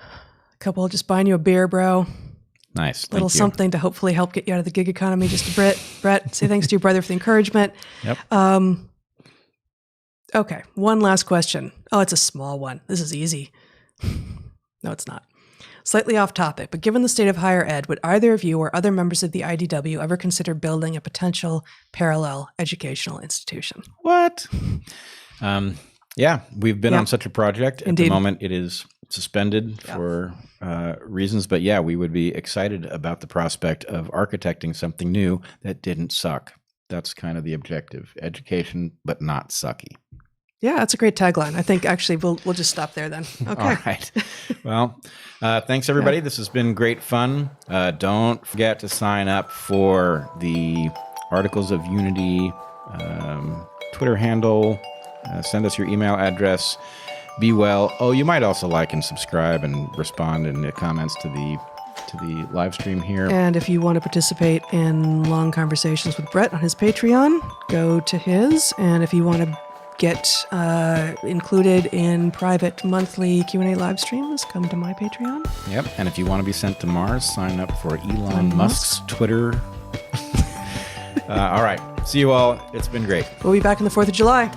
A couple just buying you a beer, bro. Nice. Little something to hopefully help get you out of the gig economy. Just a Bret, say thanks to your brother for the encouragement. Yep. Okay, one last question. Oh, it's a small one. This is easy. No, it's not. Slightly off topic, but given the state of higher ed, would either of you or other members of the IDW ever consider building a potential parallel educational institution? What? Yeah, we've been on such a project. At the moment, it is suspended for reasons, but yeah, we would be excited about the prospect of architecting something new that didn't suck. That's kind of the objective: education, but not sucky. Yeah, that's a great tagline. I think actually we'll just stop there then. Okay. All right. Well, thanks everybody. This has been great fun. Don't forget to sign up for the Articles of Unity Twitter handle. Send us your email address. Be well. Oh, you might also like and subscribe and respond in the comments to the live stream here. And if you want to participate in long conversations with Bret on his Patreon, go to his. And if you want to get included in private monthly Q&A live streams, come to my Patreon. Yep. And if you want to be sent to Mars, sign up for Elon Musk's Twitter. All right. See you all. It's been great. We'll be back on the 4th of July.